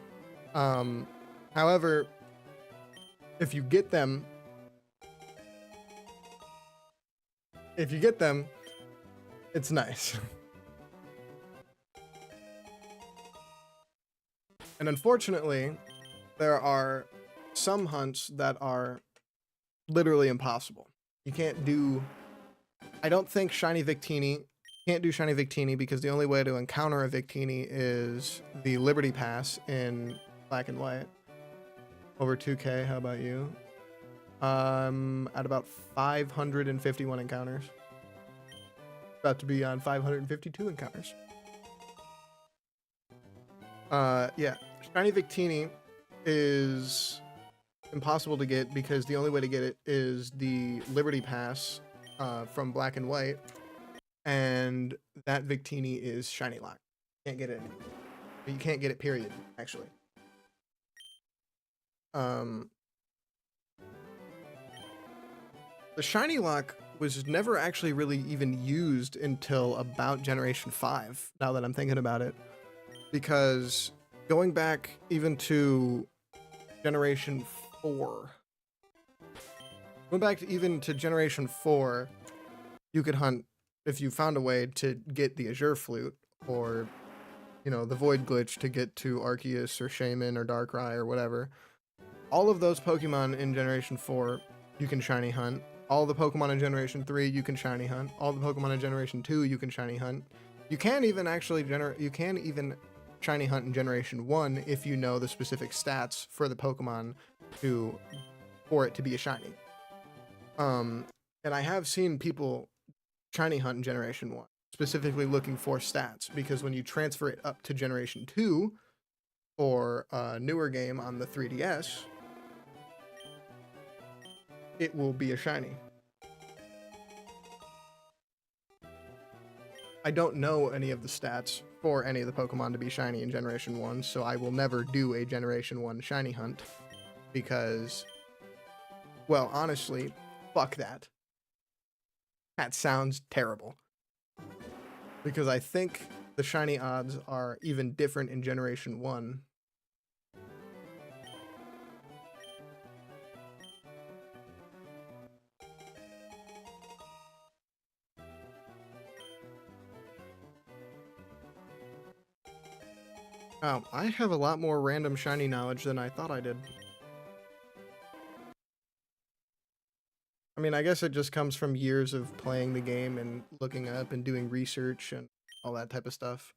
However, if you get them, it's nice. And unfortunately, there are some hunts that are literally impossible. You can't do... I don't think Shiny Victini... Can't do Shiny Victini because the only way to encounter a Victini is the Liberty Pass in Black and White. Over 2K, how about you? At about 551 encounters. About to be on 552 encounters. Yeah. Shiny Victini is impossible to get because the only way to get it is the Liberty Pass from Black and White, and that Victini is Shiny Lock. Can't get it anymore. You can't get it, period, actually. The Shiny Lock was never actually really even used until about Generation 5, now that I'm thinking about it. Because going back even to Generation 4... Going back to Generation 4, you could hunt, if you found a way to get the Azure Flute, or, you know, the Void Glitch to get to Arceus or Shaman or Darkrai or whatever. All of those Pokemon in Generation 4 you can shiny hunt, All the Pokemon in Generation 3 you can shiny hunt. All the Pokemon in Generation 2 you can shiny hunt. You can even actually shiny hunt in Generation 1 if you know the specific stats for the Pokemon for it to be a shiny. And I have seen people shiny hunt in Generation 1, specifically looking for stats, because when you transfer it up to Generation 2 or a newer game on the 3DS, it will be a shiny. I don't know any of the stats for any of the Pokemon to be shiny in Generation 1, so I will never do a Generation 1 shiny hunt because, well, honestly, fuck that. That sounds terrible. Because I think the shiny odds are even different in Generation 1. Oh, I have a lot more random shiny knowledge than I thought I did. I mean, I guess it just comes from years of playing the game and looking up and doing research and all that type of stuff.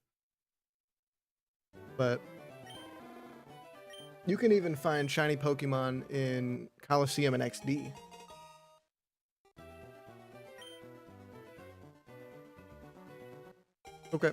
But you can even find shiny Pokemon in Coliseum and XD. Okay.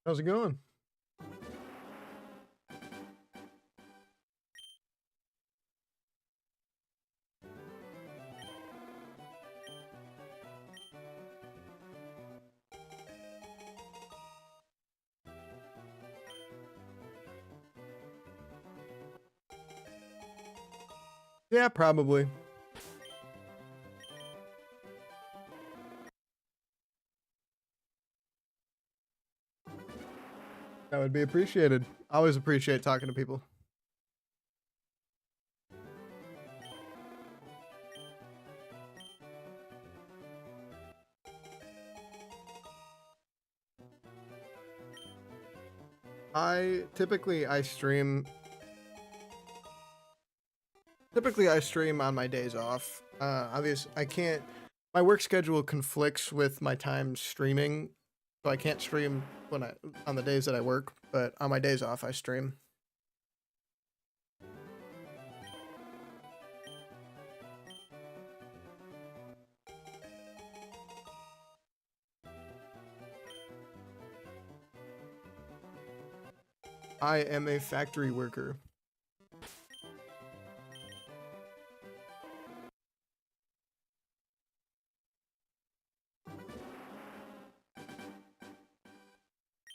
How's it going? Yeah, probably. That would be appreciated. I always appreciate talking to people. Typically I stream on my days off. Obviously I can't my work schedule conflicts with my time streaming, so I can't stream when on the days that I work, but on my days off I stream. I am a factory worker.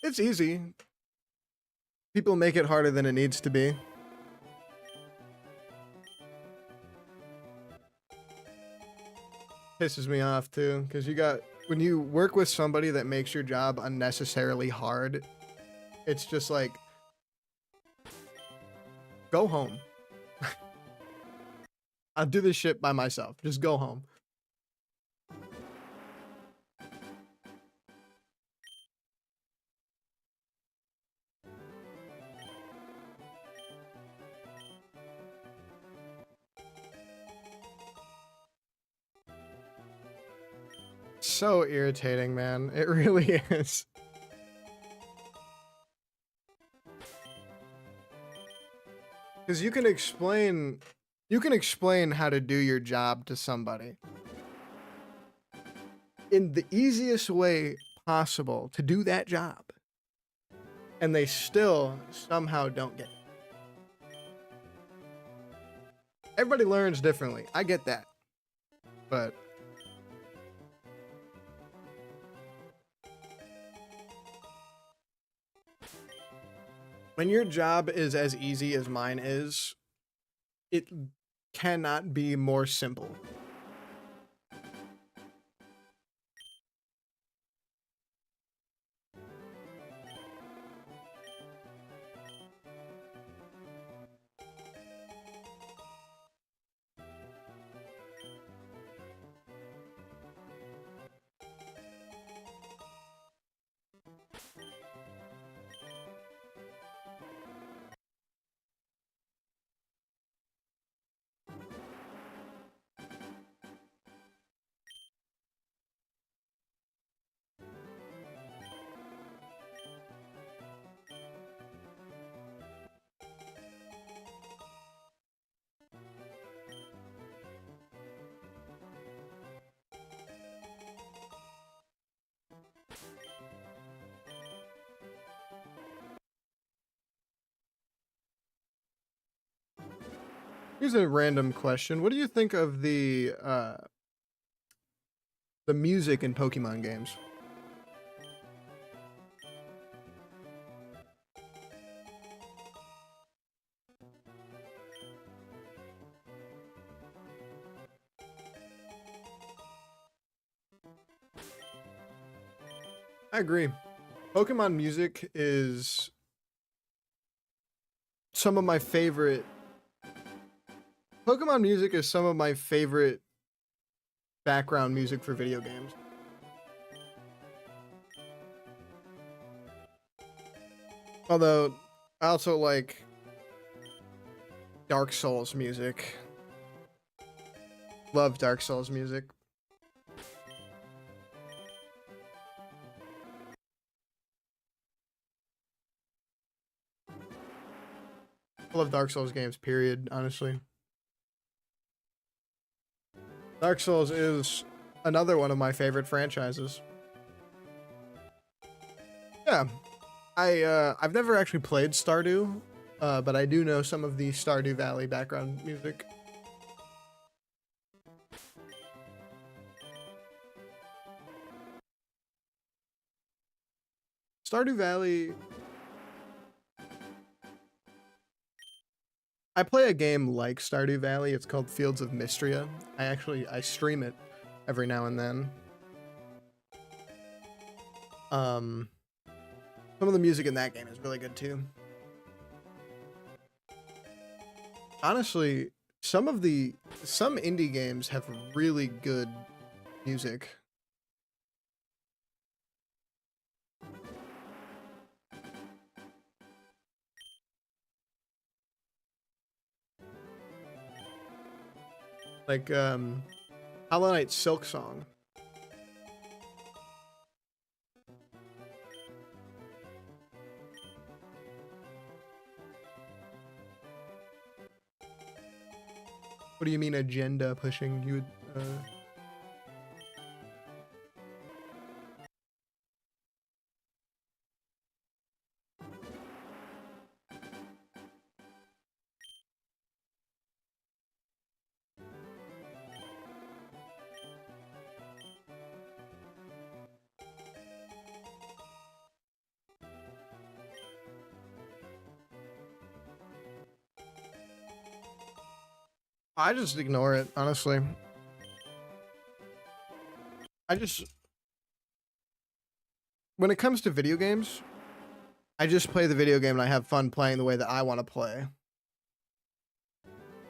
It's easy. People make it harder than it needs to be. Pisses me off too, because when you work with somebody that makes your job unnecessarily hard, it's just like, go home. I'll do this shit by myself. Just go home. So irritating, man. It really is. Because you can explain how to do your job to somebody in the easiest way possible to do that job, and they still somehow don't get it. Everybody learns differently. I get that. But when your job is as easy as mine is, it cannot be more simple. Here's a random question. What do you think of the music in Pokemon games? I agree. Pokemon music is some of my favorite. Pokemon music is some of my favorite background music for video games. Although, I also like Dark Souls music. Love Dark Souls music. I love Dark Souls games, period, honestly. Dark Souls is another one of my favorite franchises. Yeah. I've never actually played Stardew, but I do know some of the Stardew Valley background music. Stardew Valley. I play a game like Stardew Valley. It's called Fields of Mystria. I stream it every now and then. Some of the music in that game is really good too. Honestly, some indie games have really good music. Like Hollow Knight Silk Song. What do you mean agenda pushing? You I just ignore it, honestly. When it comes to video games, I just play the video game and I have fun playing the way that I want to play.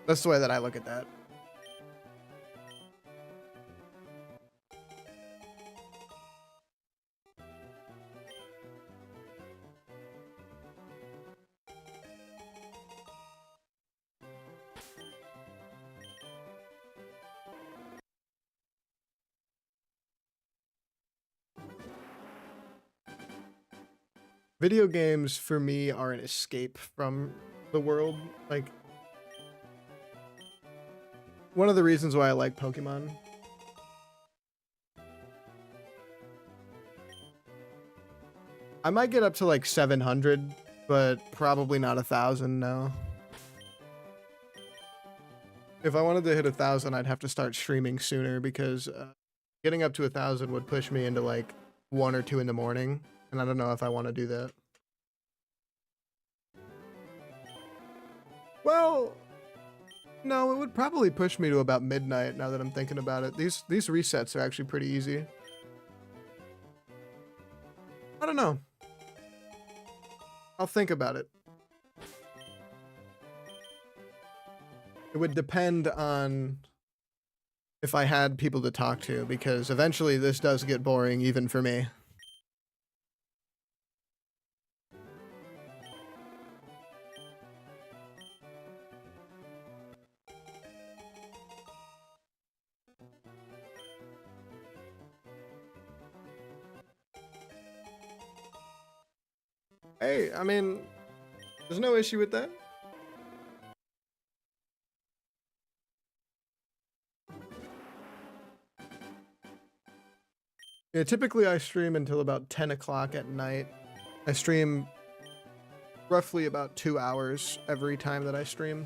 That's the way that I look at that. Video games for me are an escape from the world. Like, one of the reasons why I like Pokemon. I might get up to like 700, but probably not 1,000, no. If I wanted to hit 1,000, I'd have to start streaming sooner because getting up to 1,000 would push me into like 1 or 2 in the morning. And I don't know if I want to do that. Well, no, it would probably push me to about midnight now that I'm thinking about it. These resets are actually pretty easy. I don't know. I'll think about it. It would depend on if I had people to talk to, because eventually this does get boring even for me. Hey, I mean, there's no issue with that. Yeah, typically I stream until about 10 o'clock at night. I stream roughly about 2 hours every time that I stream.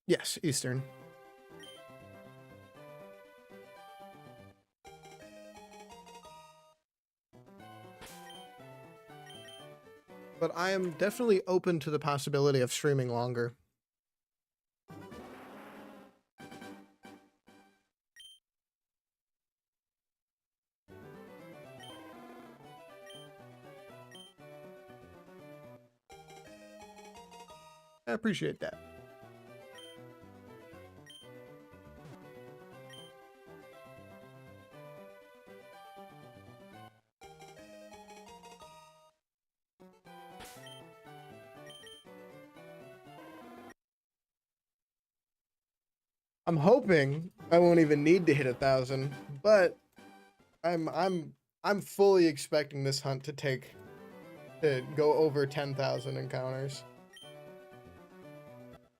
Yes, Eastern. But I am definitely open to the possibility of streaming longer. I appreciate that. I'm hoping I won't even need to hit 1,000, but I'm fully expecting this hunt to go over 10,000 encounters.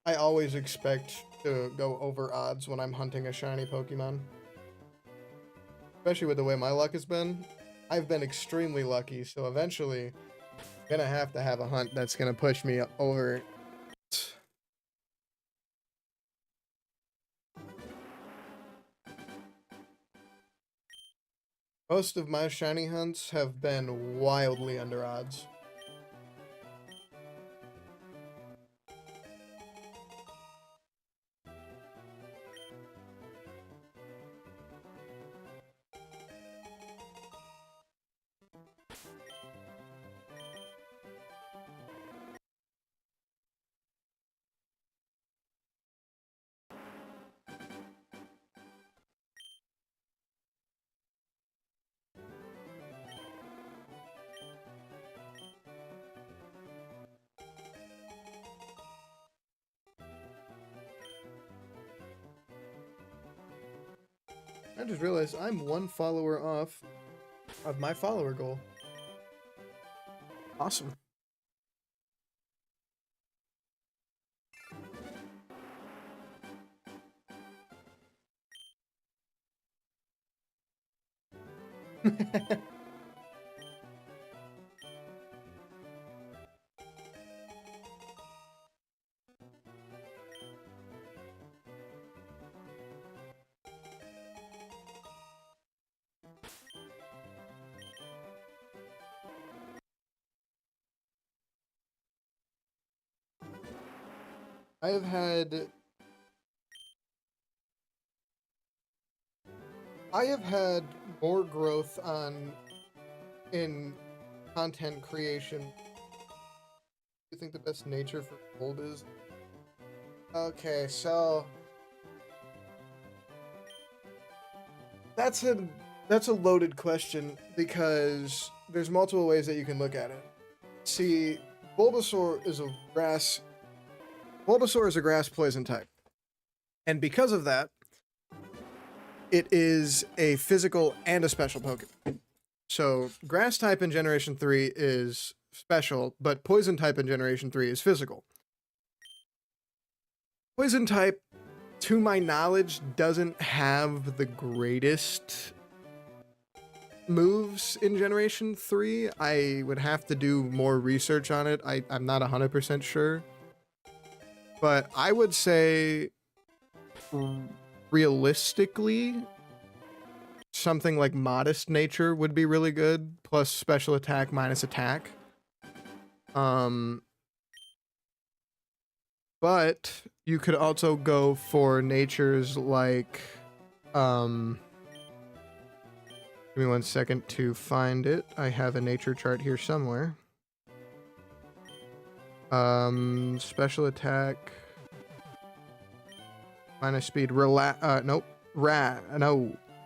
I always expect to go over odds when I'm hunting a shiny Pokemon. Especially with the way my luck has been. I've been extremely lucky, so eventually I'm gonna have to have a hunt that's gonna push me over. Most of my shiny hunts have been wildly under odds. I just realized I'm 1 follower off of my follower goal. Awesome. I have had more growth in content creation. Do you think the best nature for gold is? Okay, so that's a loaded question because there's multiple ways that you can look at it. See, Bulbasaur is a grass poison type. And because of that, it is a physical and a special Pokemon. So grass type in Generation 3 is special, but poison type in Generation 3 is physical. Poison type, to my knowledge, doesn't have the greatest moves in Generation 3. I would have to do more research on it. I'm not 100% sure. But I would say, realistically, something like Modest Nature would be really good, plus special attack minus attack. But you could also go for natures like, give me 1 second to find it. I have a nature chart here somewhere. Special attack minus speed,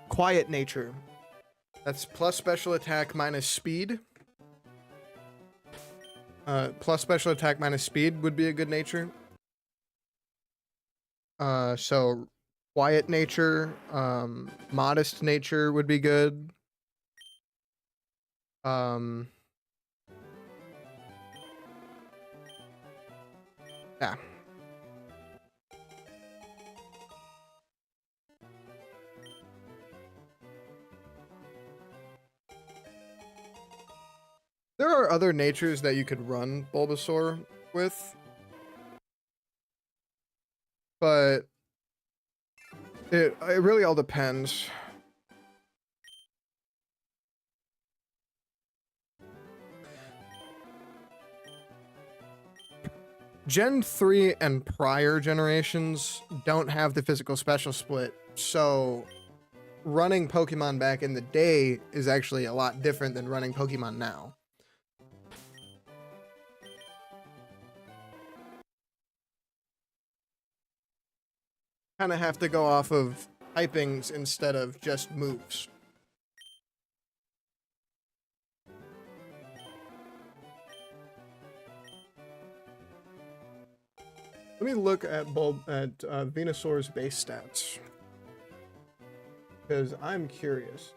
quiet nature. That's plus special attack minus speed. Plus special attack minus speed would be a good nature. So quiet nature, modest nature would be good. Yeah. There are other natures that you could run Bulbasaur with, but it really all depends. Gen 3 and prior generations don't have the physical special split, so running Pokemon back in the day is actually a lot different than running Pokemon now. Kind of have to go off of typings instead of just moves. Let me look at Venusaur's base stats, because I'm curious.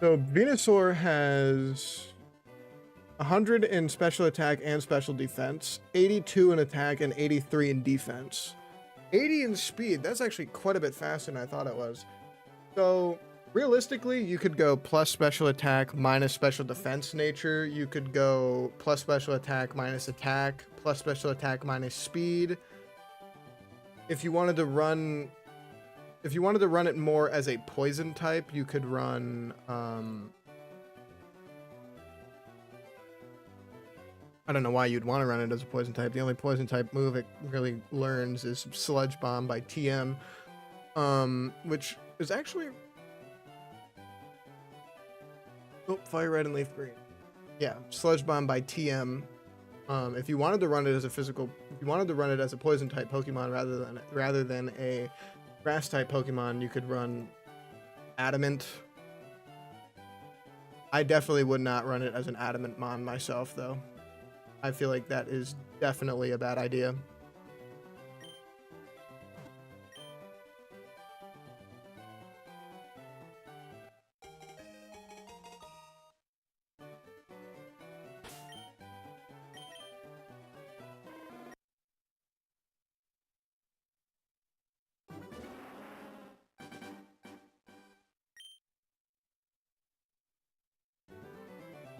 So Venusaur has 100 in special attack and special defense, 82 in attack, and 83 in defense. 80 in speed, that's actually quite a bit faster than I thought it was. So realistically, you could go plus special attack minus special defense nature. You could go plus special attack minus attack, plus special attack minus speed. If you wanted to run it more as a poison type, you could run I don't know why you'd want to run it as a poison type. The only poison type move it really learns is Sludge Bomb by TM, which is actually Fire Red and Leaf Green. Yeah, Sludge Bomb by TM. If you wanted to run it as a poison type Pokemon rather than a grass type Pokemon, you could run Adamant. I definitely would not run it as an adamant mon myself, though. I feel like that is definitely a bad idea.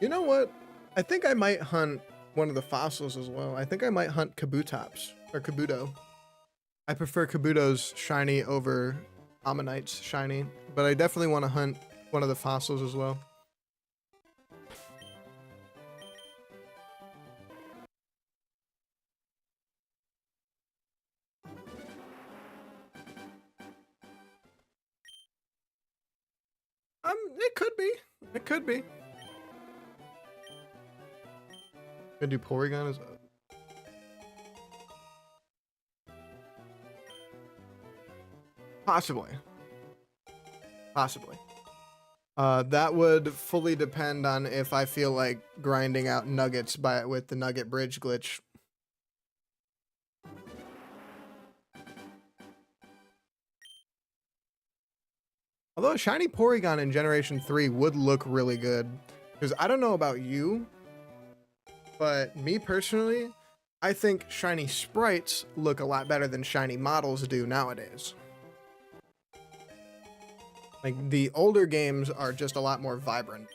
You know what? I think I might hunt one of the fossils as well. I think I might hunt Kabutops or Kabuto. I prefer Kabuto's shiny over Ammonite's shiny, but I definitely want to hunt one of the fossils as well. It could be. It could be. Gonna do Porygon as well. Possibly. Possibly. That would fully depend on if I feel like grinding out nuggets with the nugget bridge glitch. Although a shiny Porygon in Generation 3 would look really good. Because I don't know about you, but me personally, I think shiny sprites look a lot better than shiny models do nowadays. Like, the older games are just a lot more vibrant.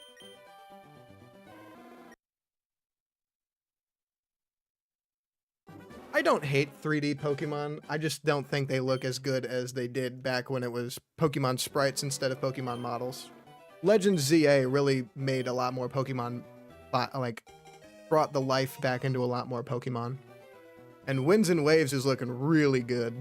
I don't hate 3D Pokemon. I just don't think they look as good as they did back when it was Pokemon sprites instead of Pokemon models. Legends ZA really made a lot more Pokemon, like, brought the life back into a lot more Pokemon. And Winds and Waves is looking really good.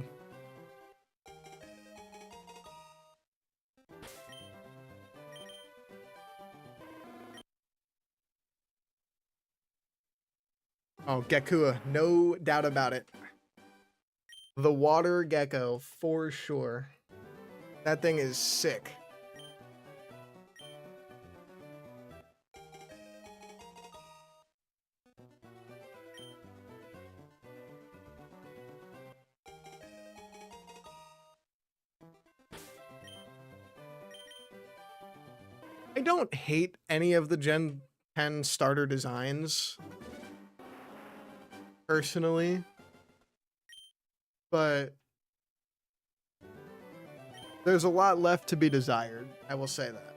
Oh, Gekua, no doubt about it. The water gecko, for sure. That thing is sick. I don't hate any of the Gen 10 starter designs, personally, but there's a lot left to be desired, I will say that.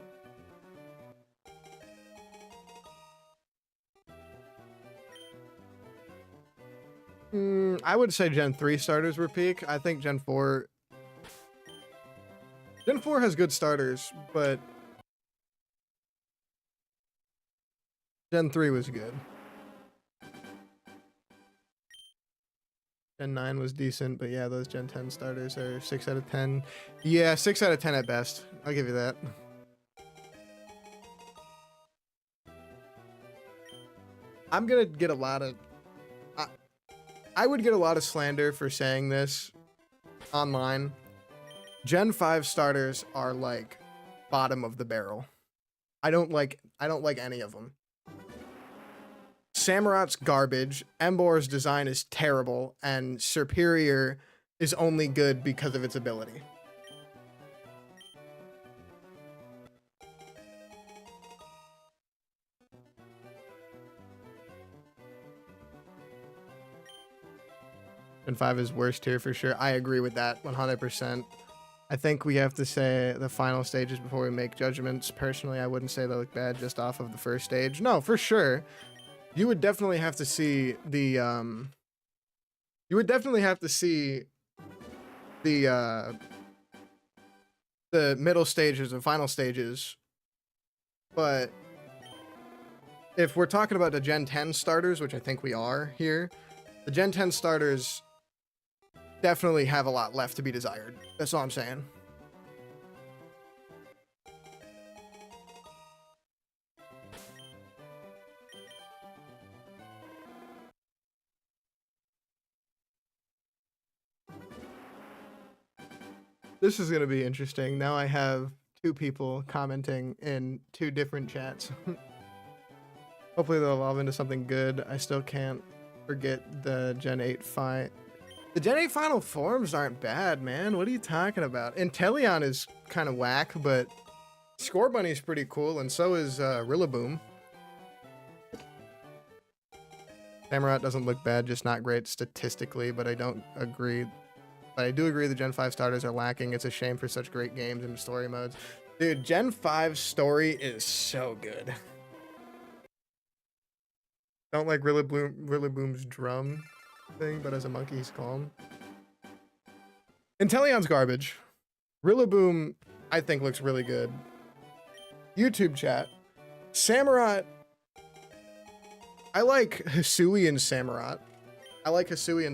I would say Gen 3 starters were peak. I think Gen 4 has good starters, but Gen 3 was good. Gen 9 was decent, but yeah, those Gen 10 starters are 6 out of 10. Yeah, 6 out of 10 at best. I'll give you that. I'm gonna get a lot of... I would get a lot of slander for saying this online. Gen 5 starters are like bottom of the barrel. I don't like any of them. Samurot's garbage, Embor's design is terrible, and Superior is only good because of its ability. Gen 5 is worst tier for sure. I agree with that 100%. I think we have to say the final stages before we make judgments. Personally, I wouldn't say they look bad just off of the first stage. No, for sure. You would definitely have to see the the middle stages and final stages. But if we're talking about the Gen 10 starters, which I think we are here, the Gen 10 starters definitely have a lot left to be desired. That's all I'm saying. This is going to be interesting. Now I have two people commenting in two different chats. Hopefully they'll evolve into something good. I still can't forget the Gen 8 fight. The Gen 8 final forms aren't bad, man. What are you talking about? Inteleon is kind of whack, but Scorbunny is pretty cool, and so is Rillaboom. Samurott doesn't look bad, just not great statistically, but I don't agree. But I do agree the Gen 5 starters are lacking. It's a shame for such great games and story modes. Dude, Gen 5 story is so good. Don't like Rillaboom's drum thing, but as a monkey, he's calm. Inteleon's garbage. Rillaboom, I think, looks really good. YouTube chat. Samurott. I like Hisui and Samurott. Hisui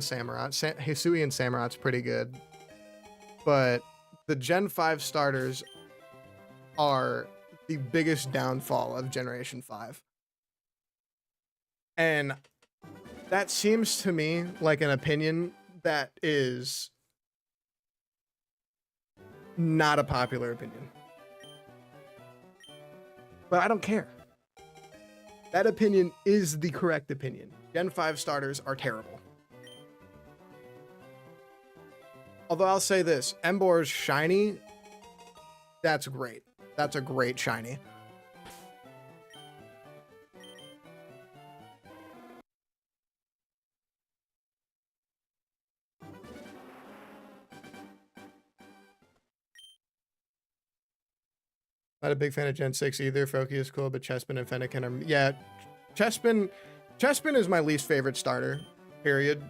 and Samurott's pretty good. But the Gen 5 starters are the biggest downfall of Generation 5. And that seems to me like an opinion that is not a popular opinion. But I don't care. That opinion is the correct opinion. Gen 5 starters are terrible. Although I'll say this, Embor's shiny, that's great. That's a great shiny. Not a big fan of Gen 6 either. Froakie is cool, but Chespin and Fennekin are... Yeah, Chespin is my least favorite starter, period.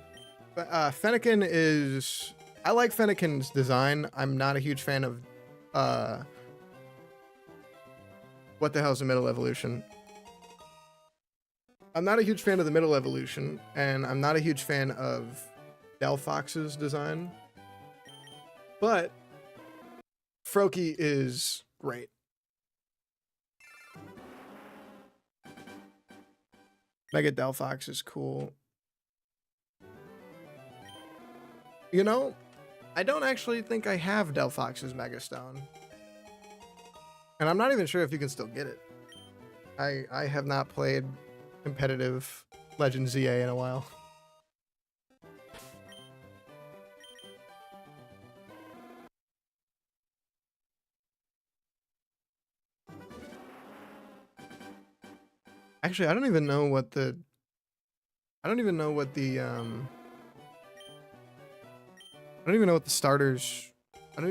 Fennekin is... I like Fennekin's design. I'm not a huge fan of... What the hell is the middle evolution? I'm not a huge fan of the middle evolution, and I'm not a huge fan of Delphox's design. But Froakie is great. Mega Delphox is cool. You know, I don't actually think I have Delphox's Mega Stone. And I'm not even sure if you can still get it. I have not played competitive Legend ZA in a while. Actually, I don't even know what the starters. I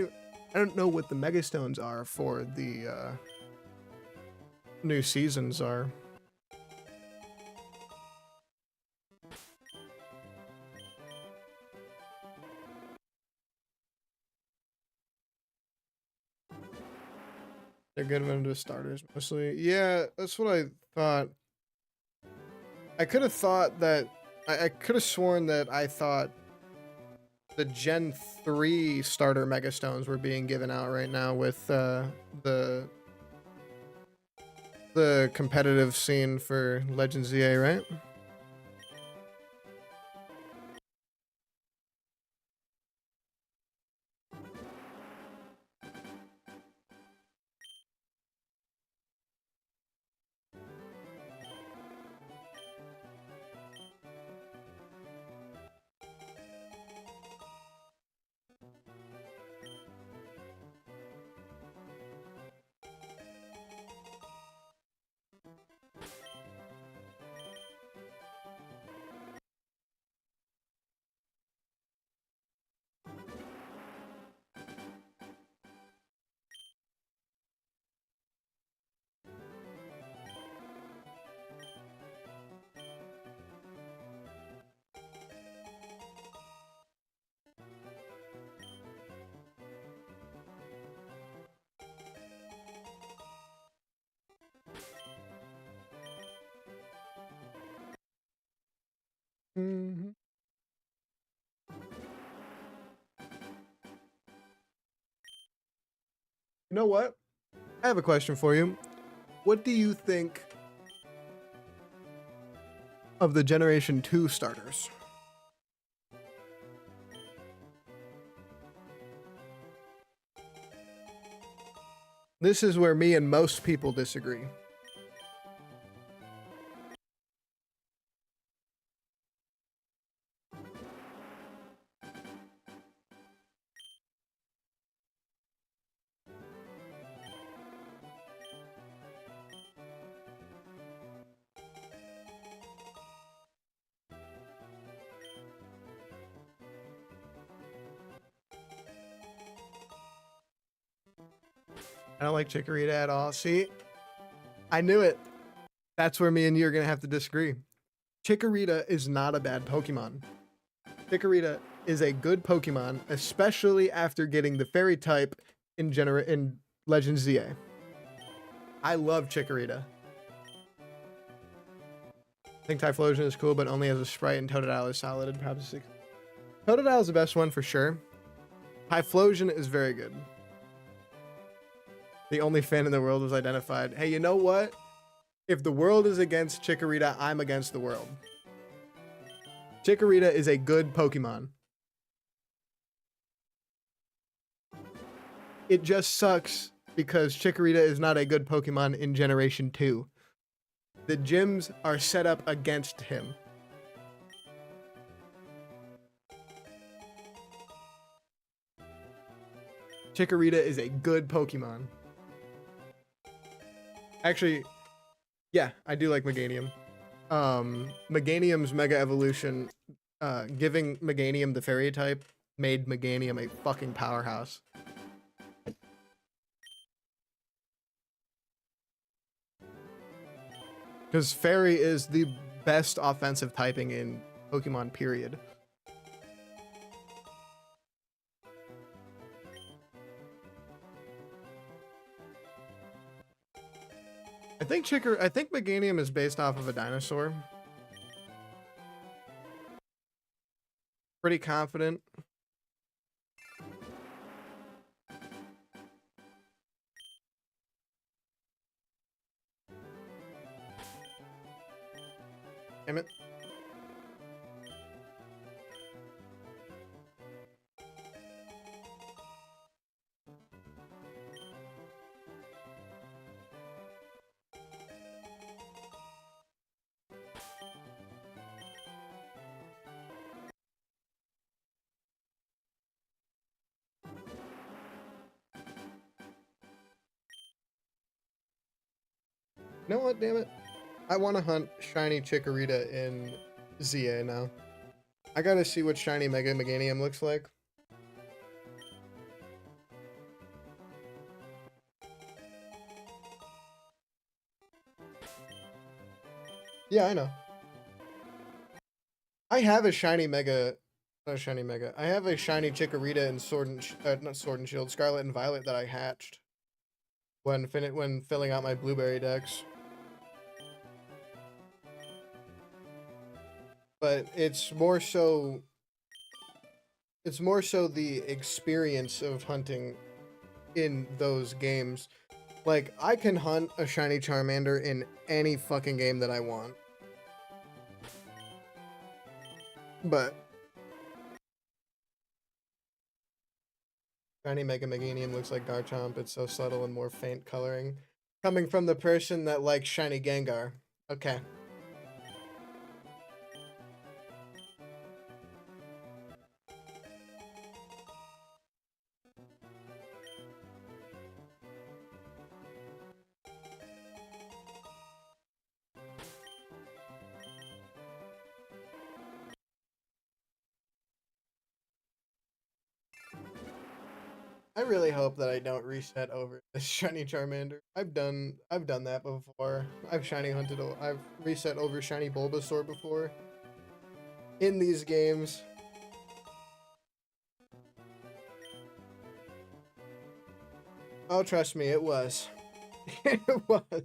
don't know what the Mega Stones are for the new seasons are. They're good when to starters mostly. Yeah, that's what I thought. I could have thought that I could have sworn that I thought the Gen 3 starter Mega Stones were being given out right now with the competitive scene for Legend ZA, right? Mm-hmm. You know what? I have a question for you. What do you think of the Generation 2 starters? This is where me and most people disagree. I don't like Chikorita at all. See, I knew it. That's where me and you are going to have to disagree. Chikorita is not a bad Pokemon. Chikorita is a good Pokemon, especially after getting the Fairy type in Legends ZA. I love Chikorita. I think Typhlosion is cool, but only as a sprite, and Totodile is solid. And perhaps 6. Totodile is the best one for sure. Typhlosion is very good. The only fan in the world was identified. Hey, you know what? If the world is against Chikorita, I'm against the world. Chikorita is a good Pokemon. It just sucks because Chikorita is not a good Pokemon in Generation 2. The gyms are set up against him. Chikorita is a good Pokemon. Actually, yeah, I do like Meganium. Meganium's Mega Evolution, giving Meganium the Fairy type made Meganium a fucking powerhouse. Because Fairy is the best offensive typing in Pokemon, period. I think Meganium is based off of a dinosaur. Pretty confident. Damn it. You know what, damn it? I want to hunt shiny Chikorita in ZA now. I gotta see what shiny Mega Meganium looks like. Yeah, I know. I have a shiny Mega... Not a shiny Mega. I have a shiny Chikorita in not Sword and Shield, Scarlet and Violet that I hatched when filling out my Blueberry decks. But it's more so the experience of hunting in those games. Like, I can hunt a shiny Charmander in any fucking game that I want. But shiny Mega Meganium looks like Garchomp. It's so subtle and more faint coloring. Coming from the person that likes shiny Gengar. Okay. I really hope that I don't reset over this shiny Charmander. I've done that before. I've reset over shiny Bulbasaur before. In these games. Oh, trust me, it was. It was.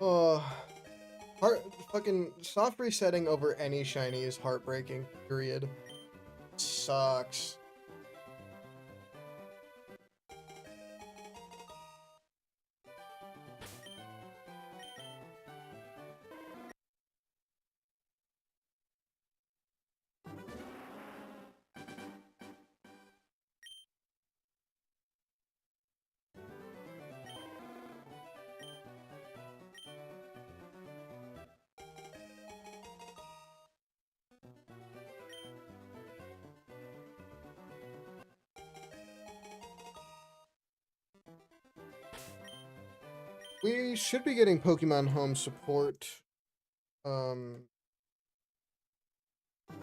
Oh, fucking soft resetting over any shiny is heartbreaking, period. Sucks. We should be getting Pokemon Home support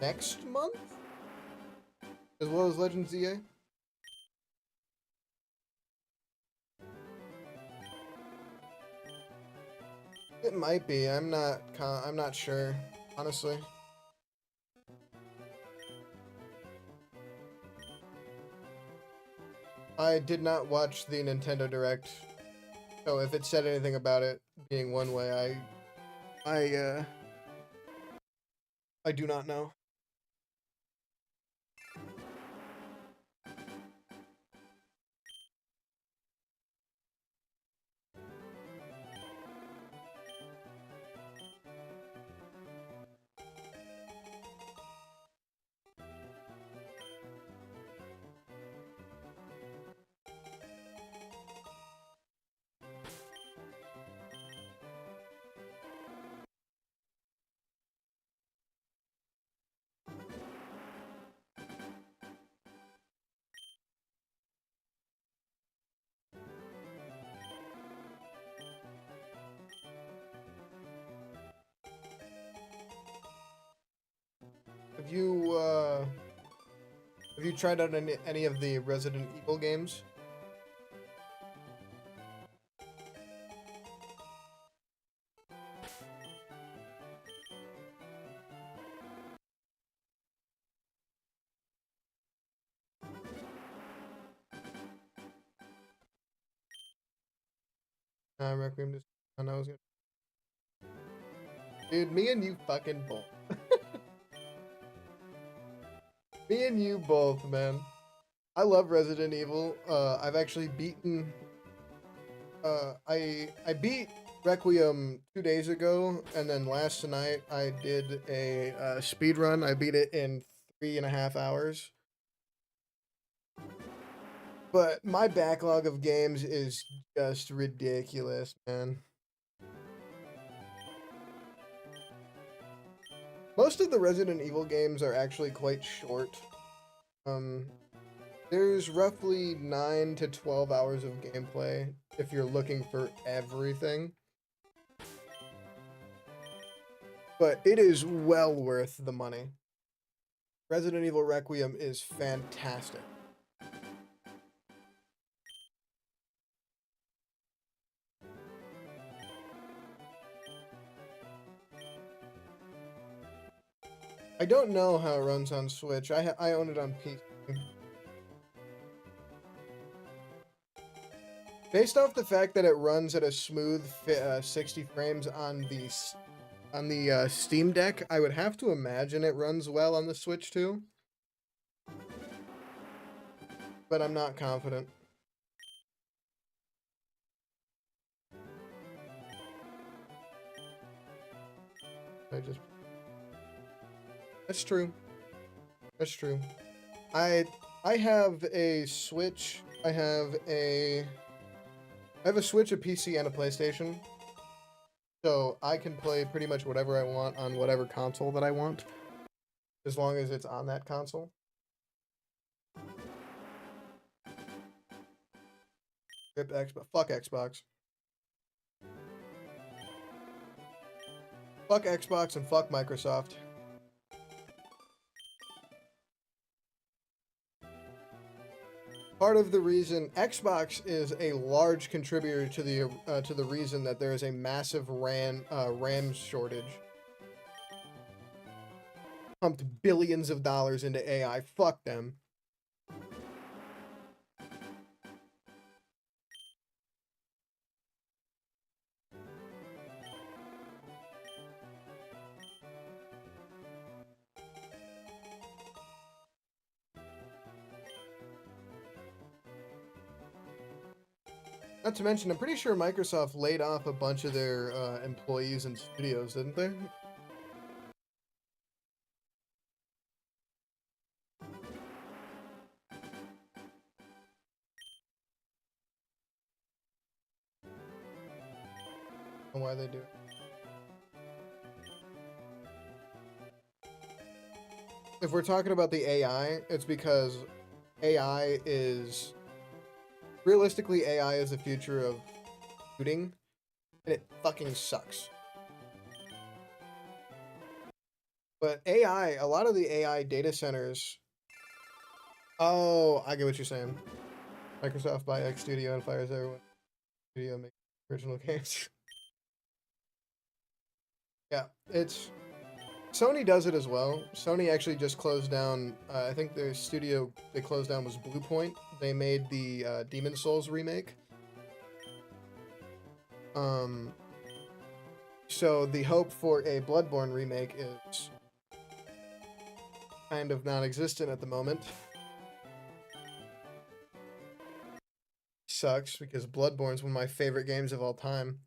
next month, as well as Legends ZA. It might be. I'm not sure, honestly. I did not watch the Nintendo Direct, so if it said anything about it being one way, I do not know. Have you tried out any of the Resident Evil games? I recommend this. I know I was gonna. Dude, me and you fucking both. Me and you both, man. I love Resident Evil. I've actually beaten. I beat Requiem 2 days ago, and then last night I did a speed run. I beat it in 3.5 hours. But my backlog of games is just ridiculous, man. Most of the Resident Evil games are actually quite short. There's roughly 9 to 12 hours of gameplay if you're looking for everything. But it is well worth the money. Resident Evil Requiem is fantastic. I don't know how it runs on Switch. I own it on PC. Based off the fact that it runs at a smooth 60 frames on the Steam Deck, I would have to imagine it runs well on the Switch too. But I'm not confident. That's true. That's true. I have a Switch. I have a Switch, a PC, and a PlayStation. So I can play pretty much whatever I want on whatever console that I want, as long as it's on that console. Rip Xbox. Fuck Xbox. Fuck Xbox and fuck Microsoft. Part of the reason Xbox is a large contributor to the reason that there is a massive RAM shortage. Pumped billions of dollars into AI. Fuck them. Not to mention, I'm pretty sure Microsoft laid off a bunch of their employees and studios, didn't they? And why they do it. If we're talking about the AI, it's because AI is... Realistically, AI is the future of shooting. and it fucking sucks. But AI, a lot of the AI data centers. Oh, I get what you're saying. Microsoft buy X Studio and fires everyone. Studio make original games. Yeah, it's Sony does it as well. Sony actually just closed down. I think their studio they closed down was Blue Point. They made the Demon Souls remake. So the hope for a Bloodborne remake is kind of non-existent at the moment. Sucks because Bloodborne's one of my favorite games of all time.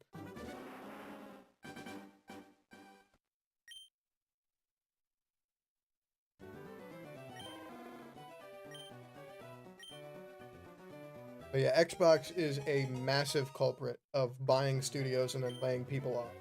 But yeah, Xbox is a massive culprit of buying studios and then laying people off.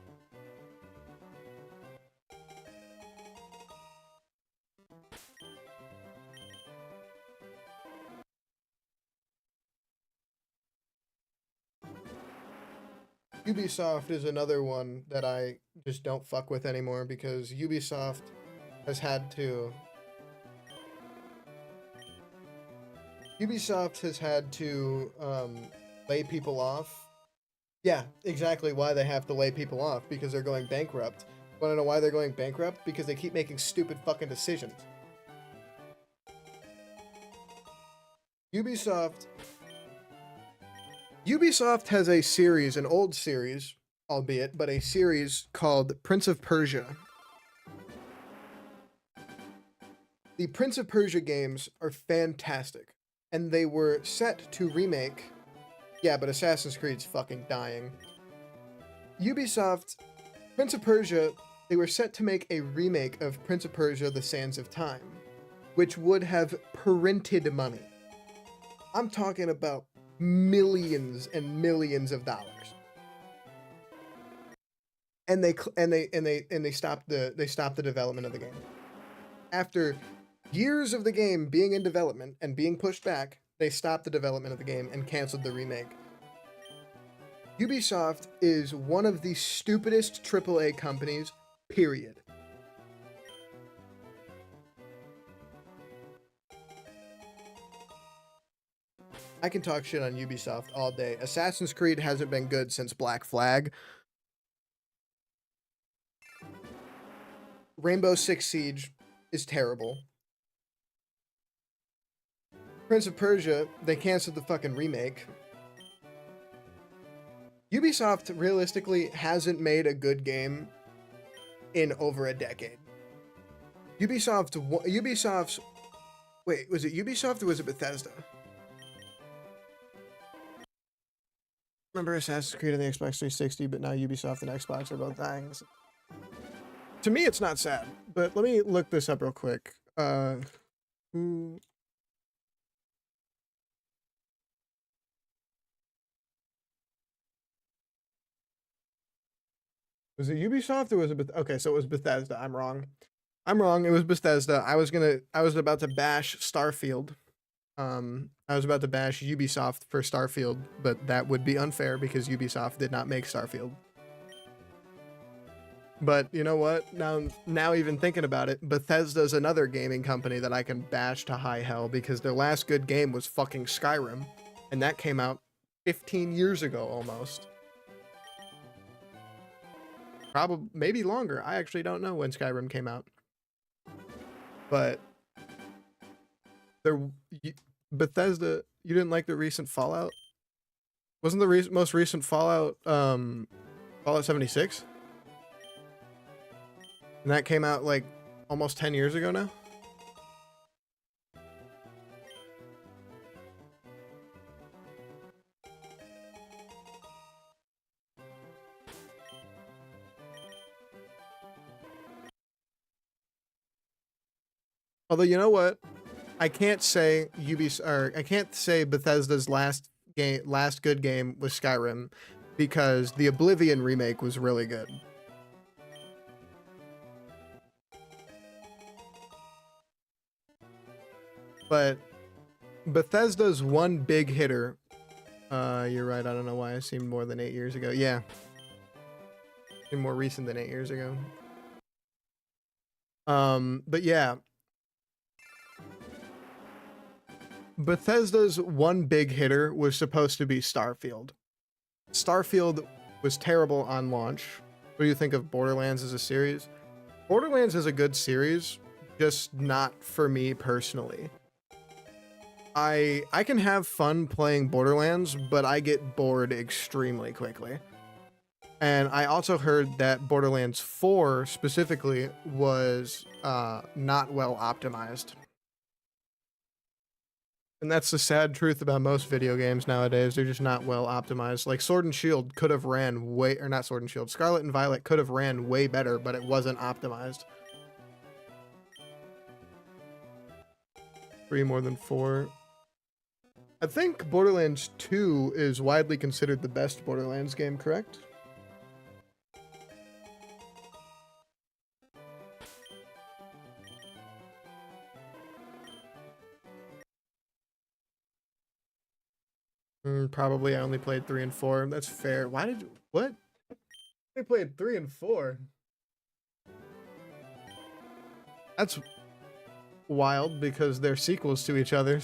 Ubisoft is another one that I just don't fuck with anymore because Ubisoft has had to lay people off. Yeah, exactly why they have to lay people off, because they're going bankrupt. Want to know why they're going bankrupt? Because they keep making stupid fucking decisions. Ubisoft has a series, an old series, albeit, but a series called Prince of Persia. The Prince of Persia games are fantastic, and they were set to remake. Yeah, but Assassin's Creed's fucking dying. Ubisoft, Prince of Persia, they were set to make a remake of Prince of Persia: The Sands of Time, which would have printed money. I'm talking about millions and millions of dollars. And they stopped the development of the game. After years of the game being in development and being pushed back, they stopped the development of the game and canceled the remake. Ubisoft is one of the stupidest AAA companies, period. I can talk shit on Ubisoft all day. Assassin's Creed hasn't been good since Black Flag. Rainbow Six Siege is terrible. Prince of Persia, they canceled the fucking remake. Ubisoft realistically hasn't made a good game in over a decade. Ubisoft's wait, was it Ubisoft or was it Bethesda? Remember Assassin's Creed on the Xbox 360, but now Ubisoft and Xbox are both dying. To me, it's not sad, but let me look this up real quick. Was it Ubisoft or was it okay, so it was Bethesda. I'm wrong. It was Bethesda. I was about to bash Starfield. I was about to bash Ubisoft for Starfield, but that would be unfair because Ubisoft did not make Starfield. But you know what? Now even thinking about it, Bethesda's another gaming company that I can bash to high hell because their last good game was fucking Skyrim, and that came out 15 years ago almost. Probably, maybe longer. I actually don't know when Skyrim came out. But Bethesda, you didn't like the recent Fallout? Wasn't the most recent Fallout Fallout 76? And that came out like almost 10 years ago now? Although, you know what? I can't say Bethesda's last good game was Skyrim because the Oblivion remake was really good. But Bethesda's one big hitter. You're right. I don't know why it seemed more than 8 years ago. Yeah. more recent than 8 years ago. But yeah, Bethesda's one big hitter was supposed to be Starfield. Starfield was terrible on launch. What do you think of Borderlands as a series? Borderlands is a good series, just not for me personally. I can have fun playing Borderlands, but I get bored extremely quickly. And I also heard that Borderlands 4 specifically was not well optimized. And that's the sad truth about most video games nowadays. They're just not well optimized. Like Sword and Shield could have ran way, or not Sword and Shield, Scarlet and Violet could have ran way better, but it wasn't optimized. 3 more than 4. I think Borderlands 2 is widely considered the best Borderlands game, correct? Probably I only played 3 and 4. That's fair. Why did you... What? They played 3 and 4. That's wild because they're sequels to each other.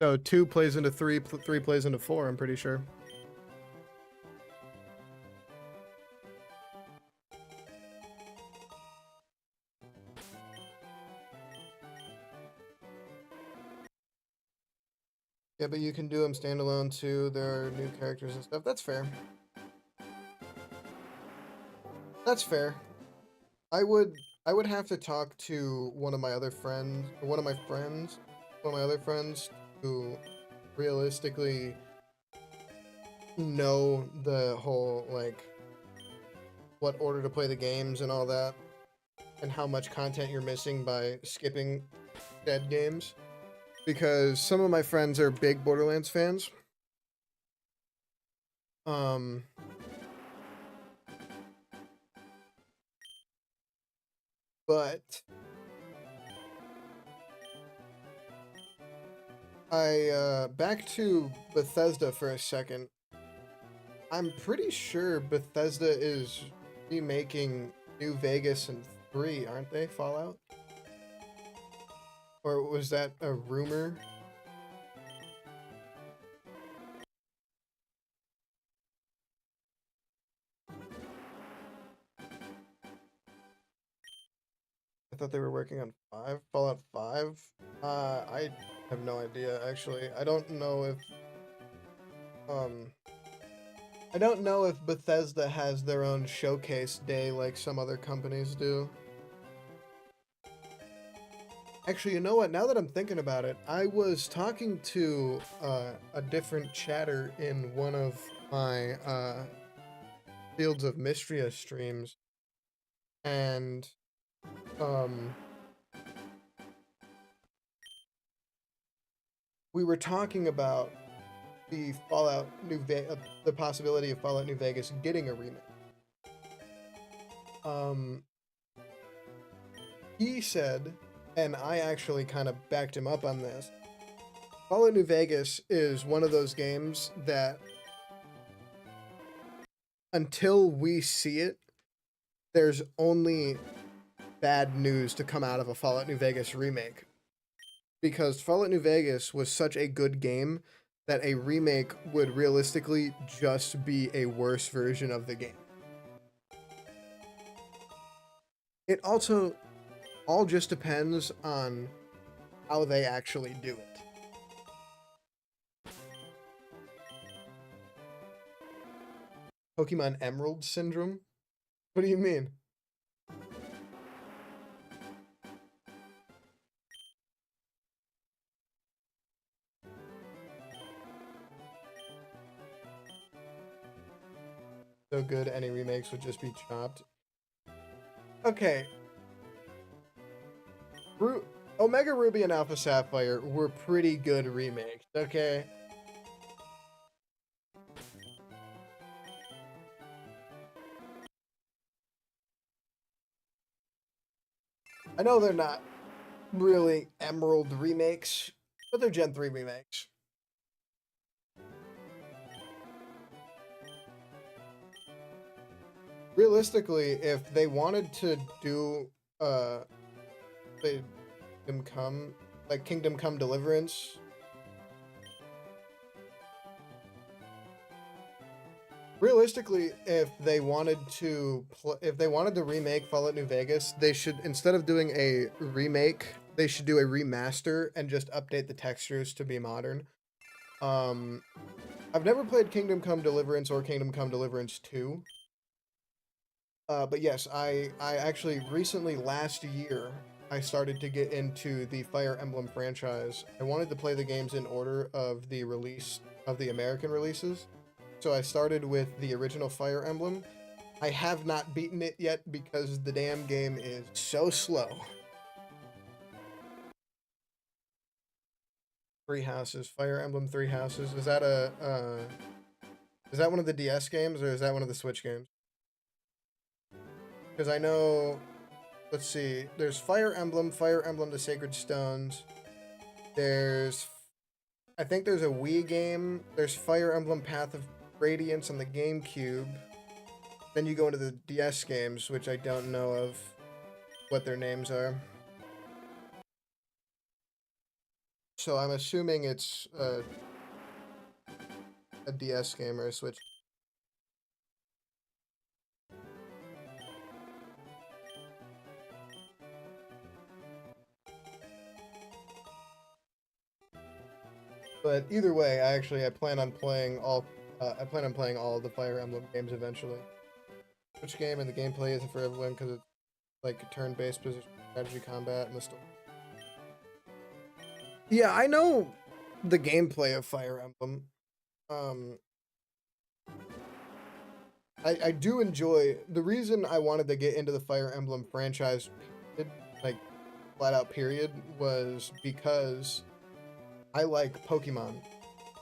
So 2 plays into 3, 3 plays into 4, I'm pretty sure. Yeah, but you can do them standalone too. There are new characters and stuff. That's fair. That's fair. I would have to talk to one of my other friends, or one of my other friends who realistically know the whole, like, what order to play the games and all that, and how much content you're missing by skipping dead games. Because some of my friends are big Borderlands fans. But back to Bethesda for a second. I'm pretty sure Bethesda is remaking New Vegas and 3, aren't they? Fallout? Or was that a rumor? I thought they were working on 5, Fallout 5. I have no idea actually. I don't know if Bethesda has their own showcase day like some other companies do. Actually, you know what? Now that I'm thinking about it, I was talking to a different chatter in one of my Fields of Mystria streams, and we were talking about the the possibility of Fallout New Vegas getting a remake. He said, and I actually kind of backed him up on this, Fallout New Vegas is one of those games that until we see it, there's only bad news to come out of a Fallout New Vegas remake. Because Fallout New Vegas was such a good game that a remake would realistically just be a worse version of the game. It also all just depends on how they actually do it. Pokemon Emerald Syndrome? What do you mean? So good, any remakes would just be chopped. Okay. Omega Ruby and Alpha Sapphire were pretty good remakes, okay? I know they're not really Emerald remakes, but they're Gen 3 remakes. realistically, if they wanted to do the Kingdom Come, like Kingdom Come Deliverance, realistically, if they wanted to remake Fallout New Vegas, they should, instead of doing a remake, they should do a remaster and just update the textures to be modern. I've never played Kingdom Come Deliverance or Kingdom Come Deliverance 2. But yes, I actually recently, last year, I started to get into the Fire Emblem franchise. I wanted to play the games in order of the release of the American releases. So I started with the original Fire Emblem. I have not beaten it yet because the damn game is so slow. Three Houses, Fire Emblem Three Houses. Is that one of the DS games or is that one of the Switch games? Because I know, let's see, there's Fire Emblem The Sacred Stones. I think there's a Wii game. There's Fire Emblem Path of Radiance on the GameCube. Then you go into the DS games, which I don't know of what their names are. So I'm assuming it's a DS game or a Switch. But either way, I plan on playing all of the Fire Emblem games eventually. Which game and the gameplay isn't for everyone because it's like a turn-based position strategy combat and the story. Yeah, I know the gameplay of Fire Emblem. I do enjoy, the reason I wanted to get into the Fire Emblem franchise, like flat out period, was because I like Pokemon,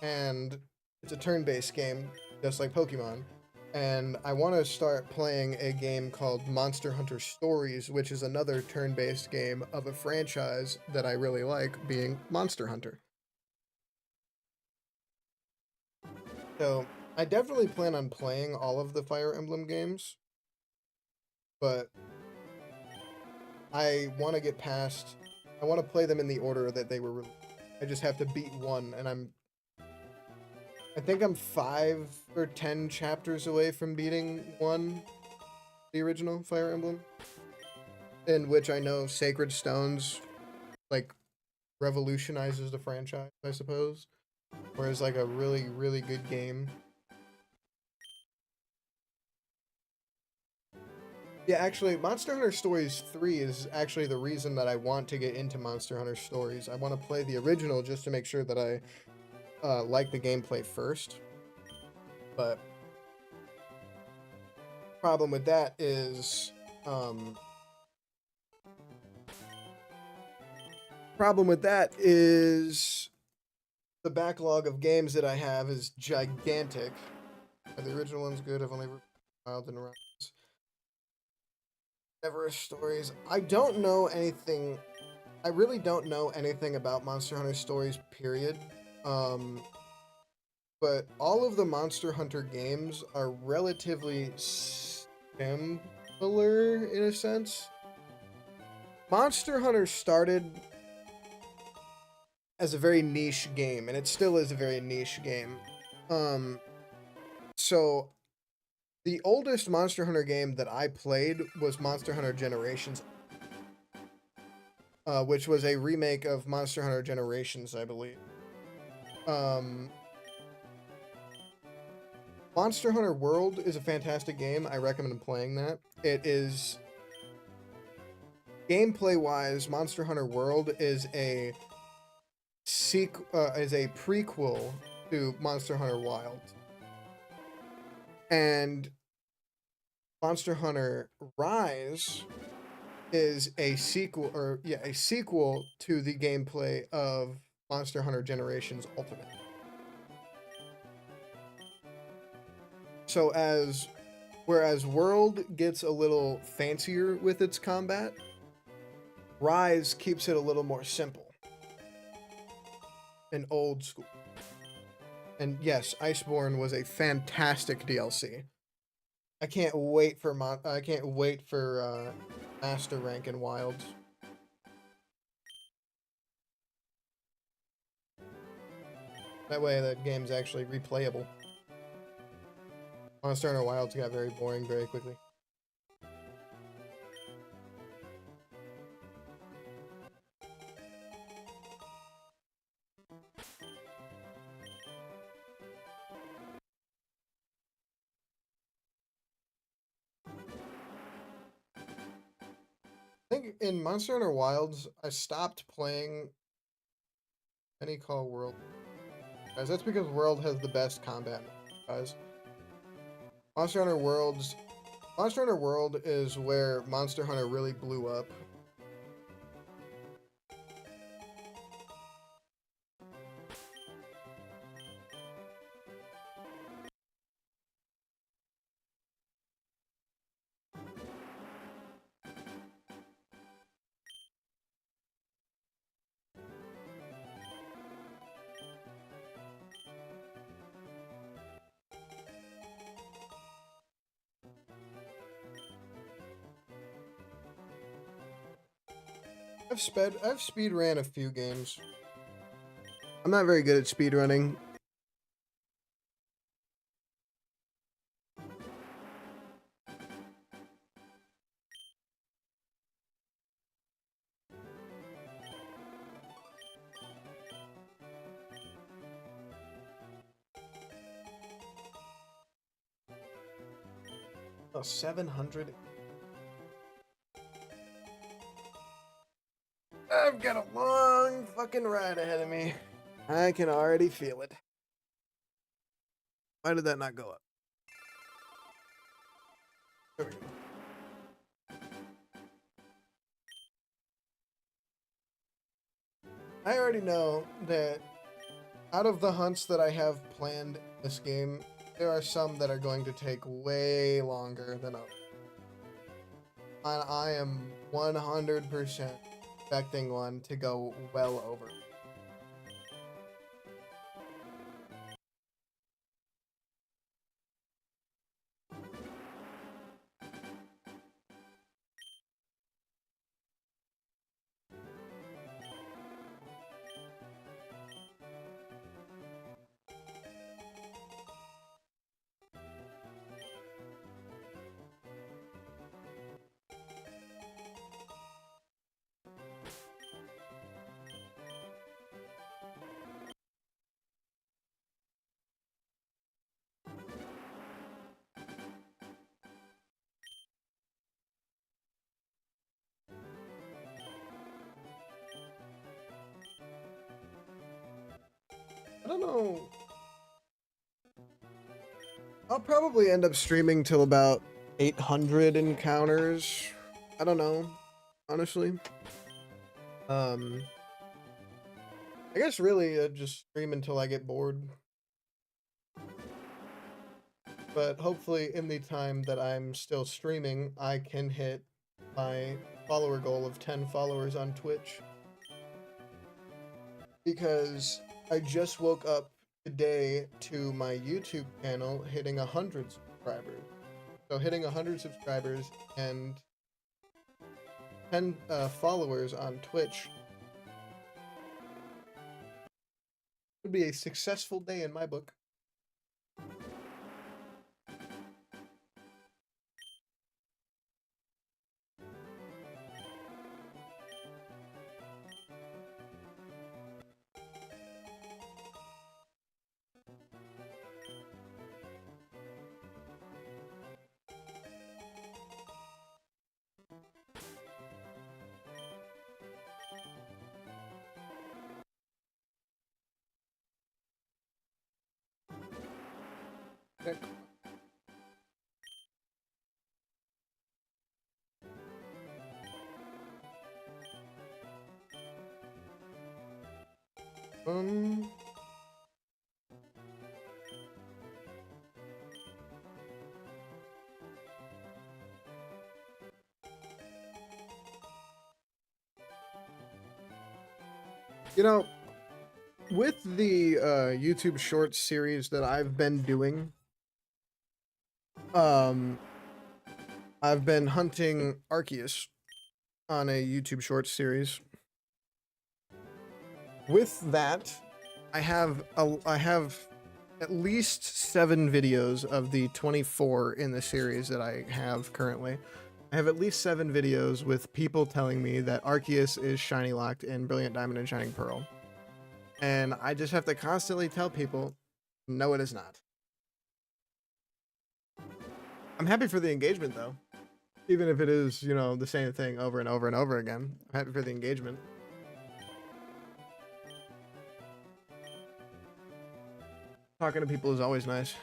and it's a turn-based game, just like Pokemon, and I want to start playing a game called Monster Hunter Stories, which is another turn-based game of a franchise that I really like, being Monster Hunter. So, I definitely plan on playing all of the Fire Emblem games, but I want to play them in the order that they were released. I just have to beat one, and I think I'm 5 or 10 chapters away from beating one, the original Fire Emblem, in which I know Sacred Stones, like, revolutionizes the franchise, I suppose, or is like a really, really good game. Yeah, actually, Monster Hunter Stories 3 is actually the reason that I want to get into Monster Hunter Stories. I want to play the original just to make sure that I like the gameplay first. But problem with that is the backlog of games that I have is gigantic. The original one's good. I've only Wild and Rise. Everest Stories. I don't know anything. I really don't know anything about Monster Hunter Stories, period. But all of the Monster Hunter games are relatively similar in a sense. Monster Hunter started as a very niche game, and it still is a very niche game. So the oldest Monster Hunter game that I played was Monster Hunter Generations, which was a remake of Monster Hunter Generations, I believe. Monster Hunter World is a fantastic game. I recommend playing that. It is, gameplay-wise, Monster Hunter World is a prequel to Monster Hunter Wild. And Monster Hunter Rise is a sequel to the gameplay of Monster Hunter Generations Ultimate. So whereas World gets a little fancier with its combat, Rise keeps it a little more simple and old school. And yes, Iceborne was a fantastic DLC. I can't wait for master rank in Wilds. That way, that game's actually replayable. Monster Hunter Wilds got very boring very quickly. I think in Monster Hunter Wilds, I stopped playing any call World. Guys, that's because World has the best combat, guys. Monster Hunter World is where Monster Hunter really blew up. I've speed ran a few games. I'm not very good at speed running. Oh, 700. I've got a long fucking ride ahead of me. I can already feel it. Why did that not go up? There we go. I already know that out of the hunts that I have planned in this game, there are some that are going to take way longer than others. And I am 100% expecting one to go well over. I don't know. I'll probably end up streaming till about 800 encounters. I don't know, honestly. I guess really just stream until I get bored. But hopefully in the time that I'm still streaming, I can hit my follower goal of 10 followers on Twitch. Because I just woke up today to my YouTube channel hitting 100 subscribers. So hitting 100 subscribers and 10 followers on Twitch would be a successful day in my book. Okay. You know, with the YouTube Shorts series that I've been doing, I've been hunting Arceus on a YouTube short series. With that, I have at least 7 videos of the 24 in the series that I have currently. I have at least 7 videos with people telling me that Arceus is shiny locked in Brilliant Diamond and Shining Pearl. And I just have to constantly tell people, no, it is not. I'm happy for the engagement though. Even if it is, you know, the same thing over and over and over again. I'm happy for the engagement. Talking to people is always nice.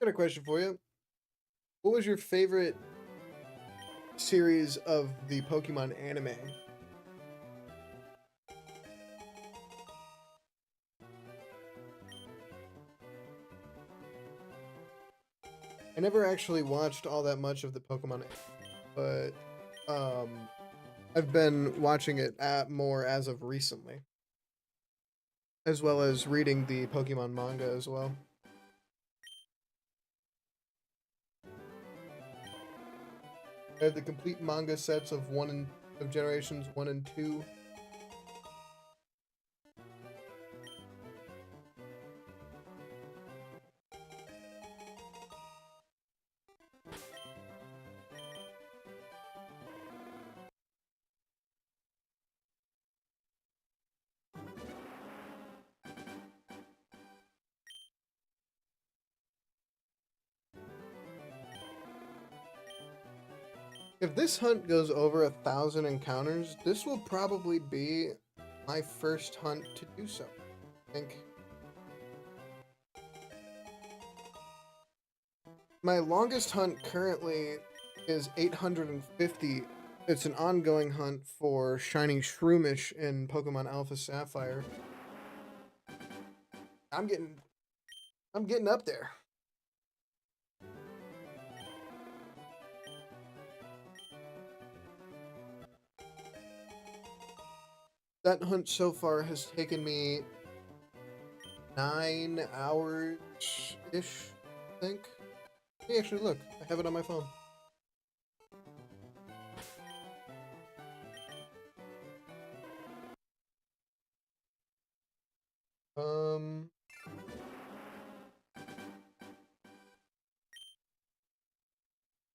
Got a question for you. What was your favorite series of the Pokemon anime? I never actually watched all that much of the Pokemon, but I've been watching it more as of recently, as well as reading the Pokemon manga as well. I have the complete manga sets of generations 1 and 2. If this hunt goes over 1,000 encounters, this will probably be my first hunt to do so, I think. My longest hunt currently is 850. It's an ongoing hunt for Shining Shroomish in Pokemon Alpha Sapphire. I'm getting up there. That hunt so far has taken me 9 hours-ish, I think. Hey, actually, look, I have it on my phone.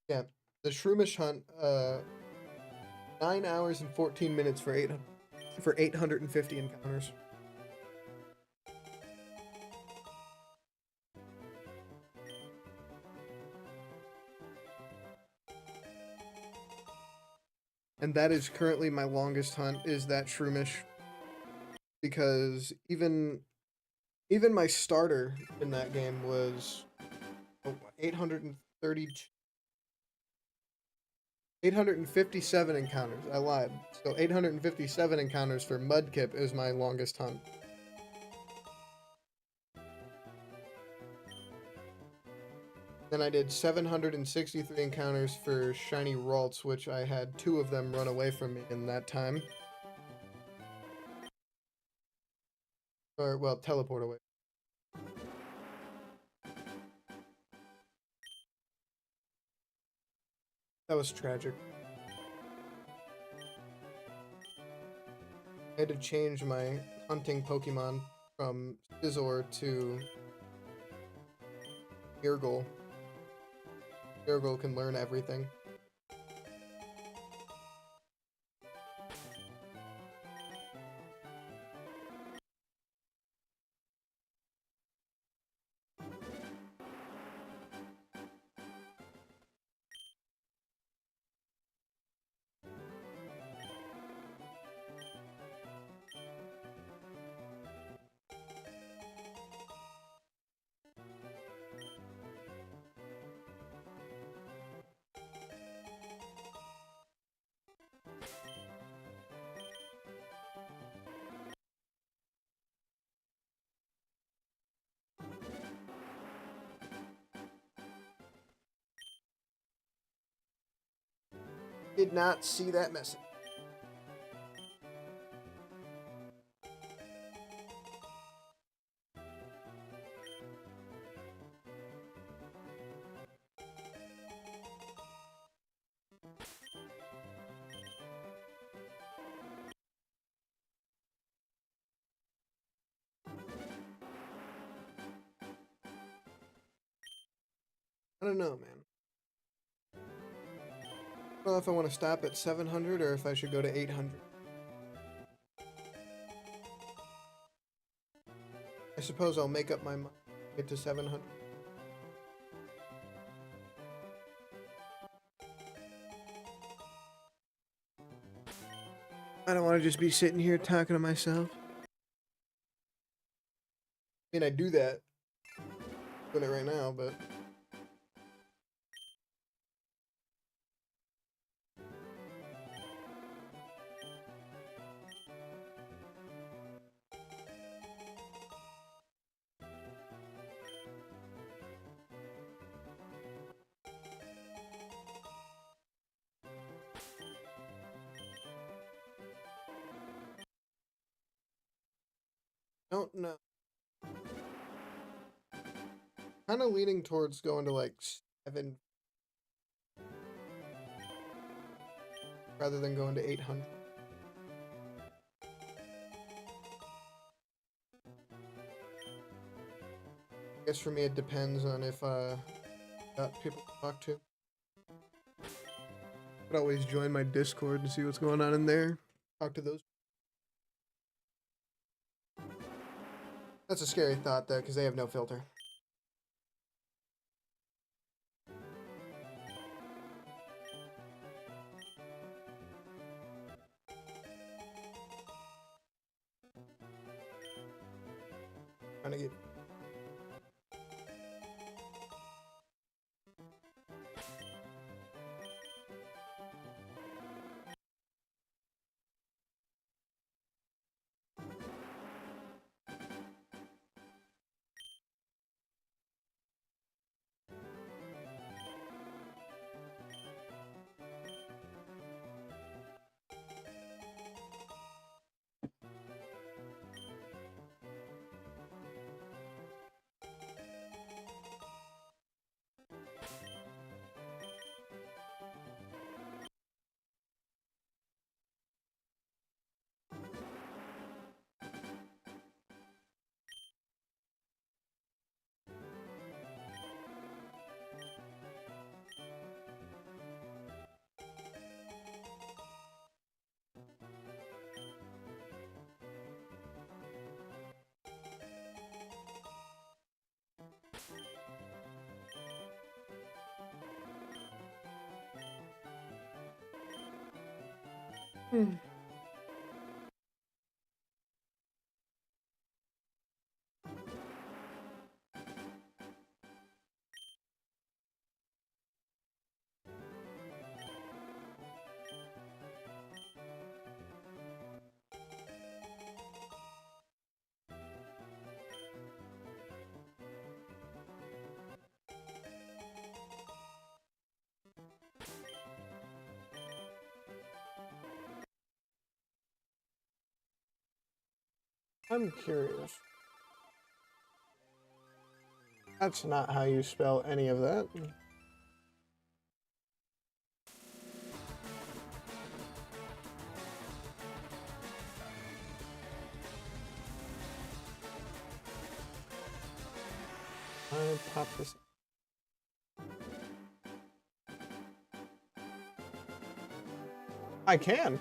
Yeah, the Shroomish hunt, 9 hours and 14 minutes for 850 encounters. And that is currently my longest hunt, is that Shroomish. Because even my starter in that game was 857 encounters. I lied. So 857 encounters for Mudkip is my longest hunt. Then I did 763 encounters for Shiny Ralts, which I had 2 of them run away from me in that time. Or, well, teleport away. That was tragic. I had to change my hunting Pokemon from Scizor to Irgul. Irgul can learn everything. Did not see that message. I don't know, man. I don't know if I want to stop at 700 or if I should go to 800. I suppose I'll make up my mind. Get to 700. I don't want to just be sitting here talking to myself. I mean, I do that. I'm doing it right now, but... don't know. Kind of leaning towards going to like 7 rather than going to 800. I guess for me it depends on if got people to talk to. Could always join my Discord and see what's going on in there. Talk to those. That's a scary thought though, because they have no filter. Trying to get... I'm curious. That's not how you spell any of that. Pop this. I can.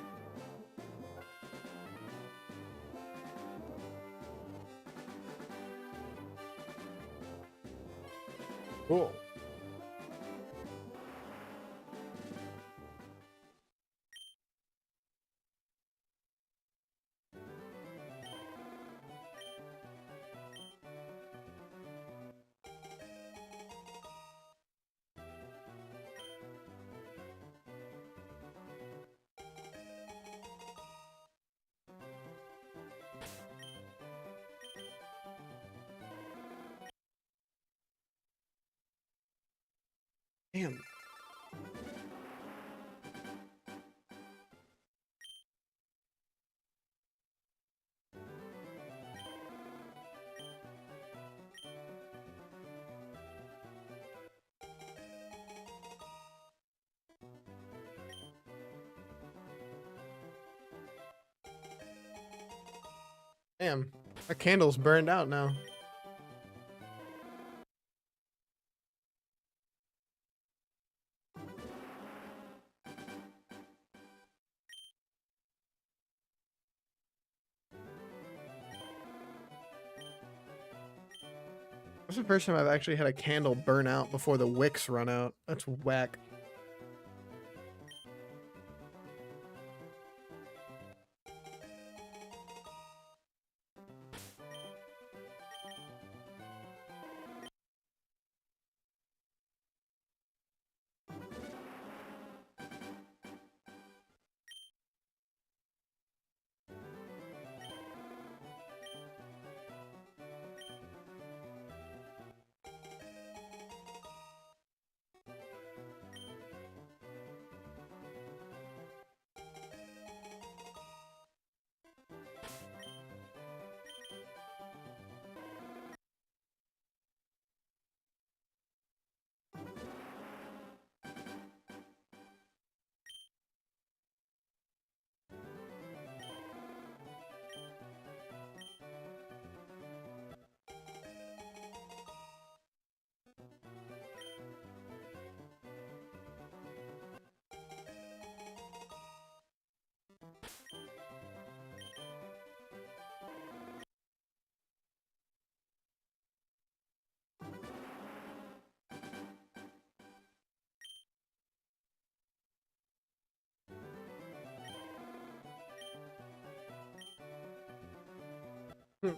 Cool. Damn. Damn. My candle's burned out now. That's the first time I've actually had a candle burn out before the wicks run out. That's whack. Hmm.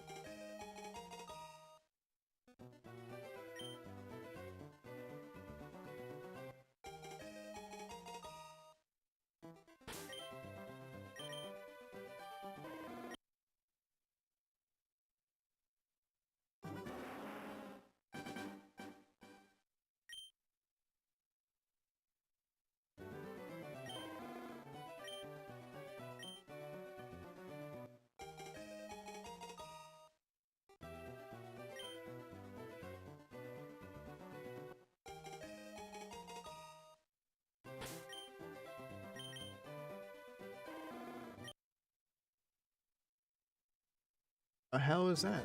The hell is that?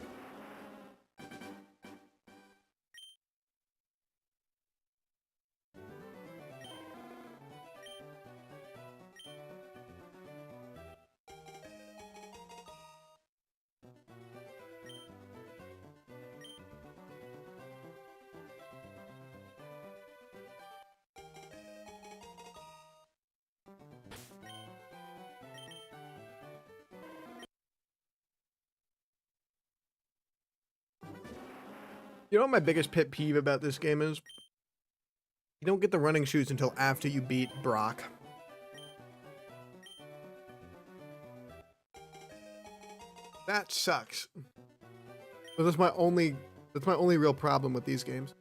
You know what my biggest pet peeve about this game is? You don't get the running shoes until after you beat Brock. That sucks. So that's my only real problem with these games.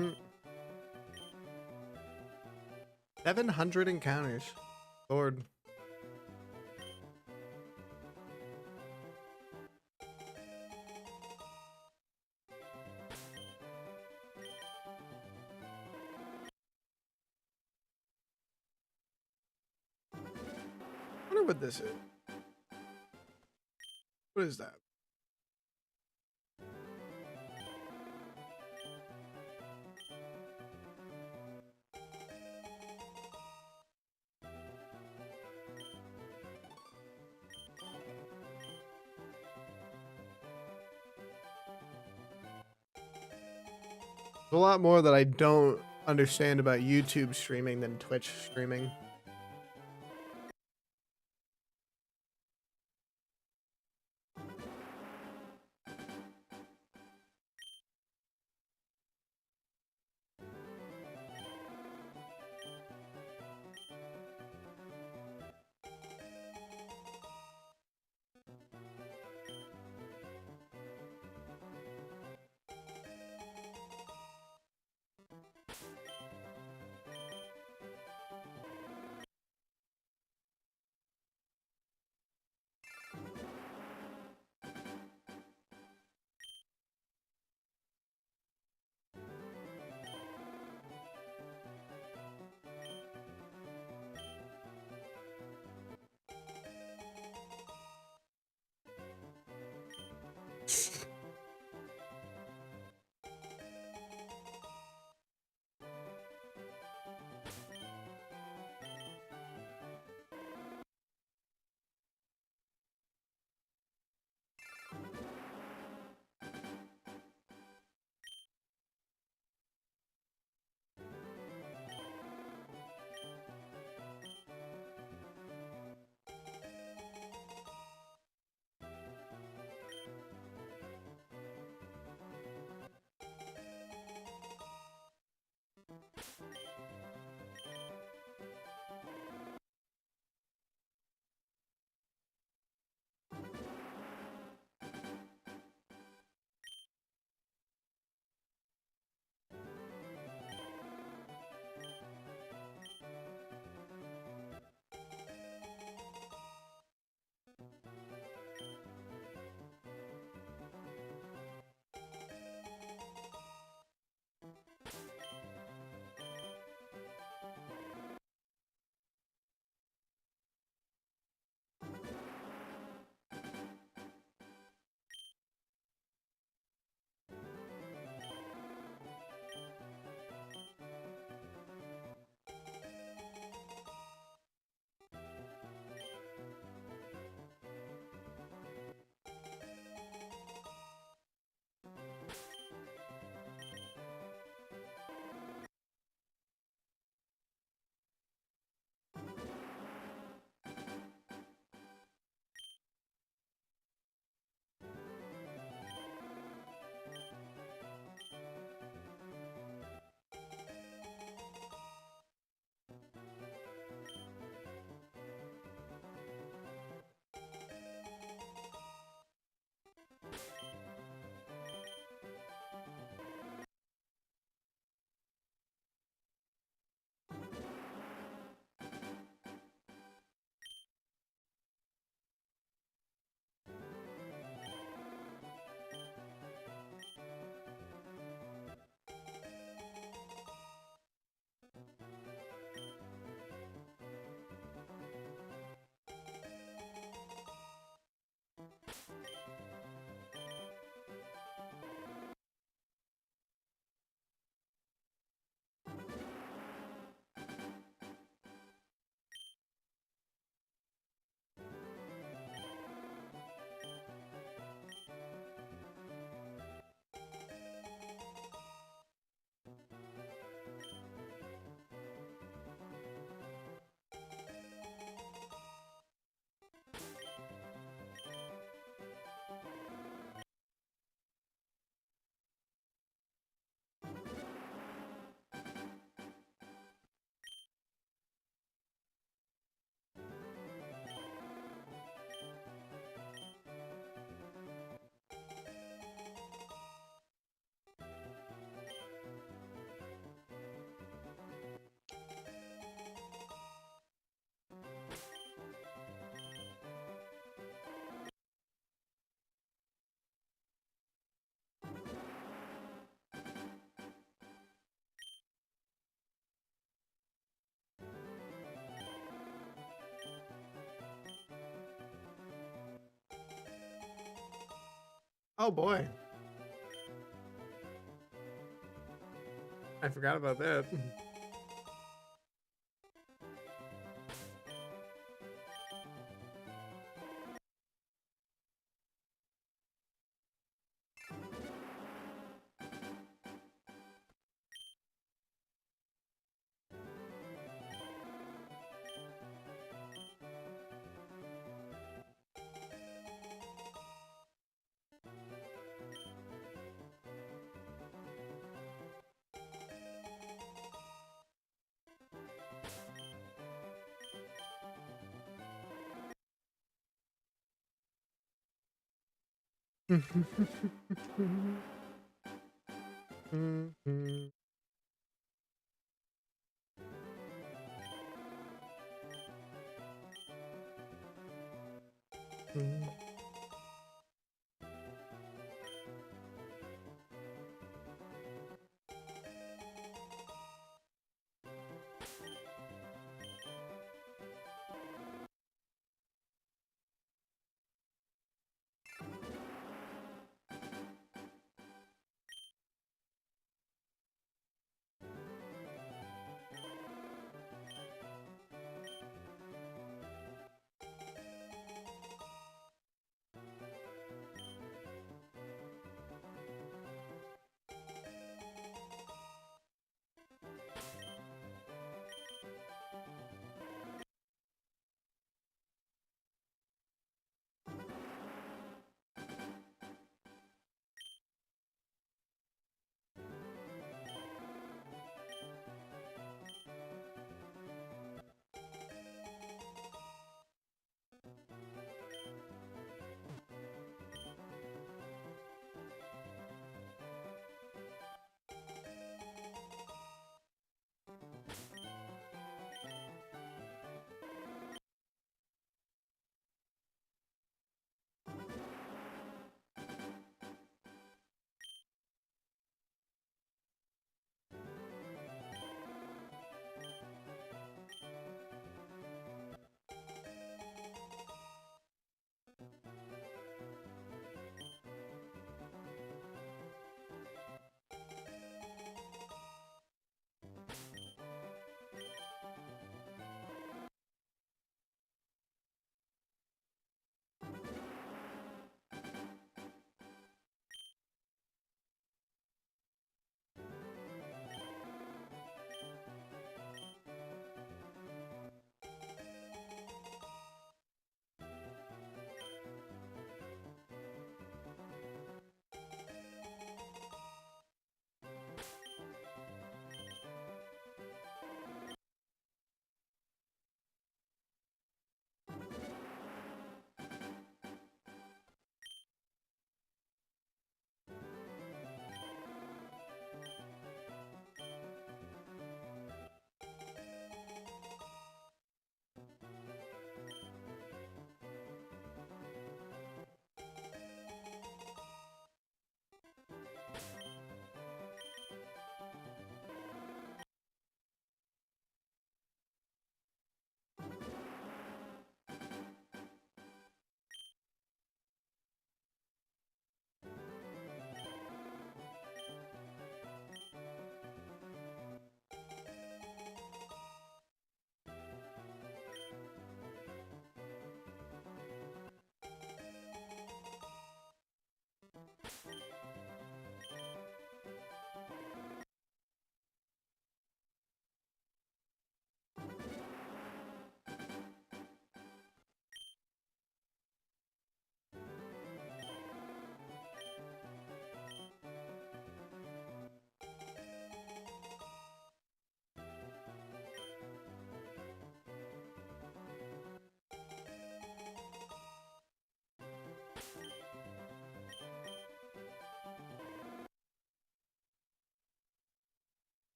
Mm. 700 encounters. Lord. I wonder what this is. What is that? There's a lot more that I don't understand about YouTube streaming than Twitch streaming. Oh boy. I forgot about that.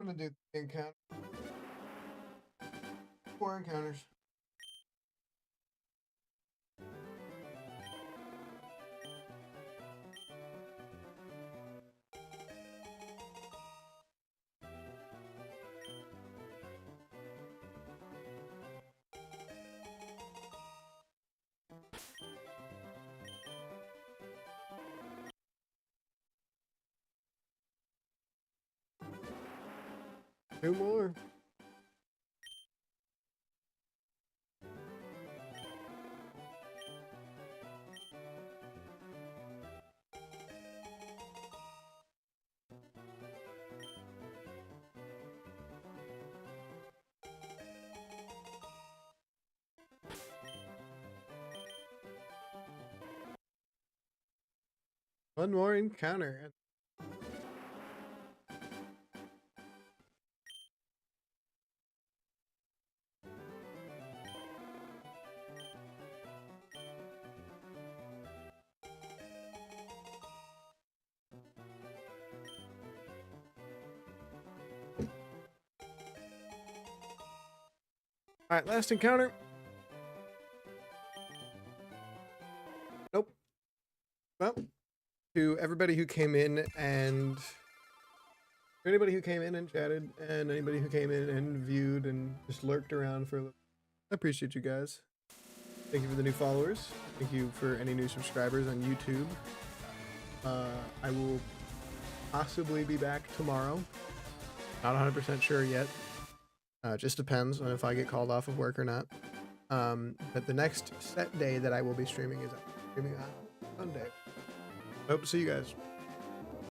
gonna do the encounter. 4 encounters. Two more. One more encounter. Alright, last encounter. Nope. Well, to everybody who came in and anybody who came in and chatted, and anybody who came in and viewed and just lurked around for a little, I appreciate you guys. Thank you for the new followers. Thank you for any new subscribers on YouTube. I will possibly be back tomorrow. Not 100% sure yet. Just depends on if I get called off of work or not. But the next set day that I will be streaming is streaming on Sunday. Hope to see you guys.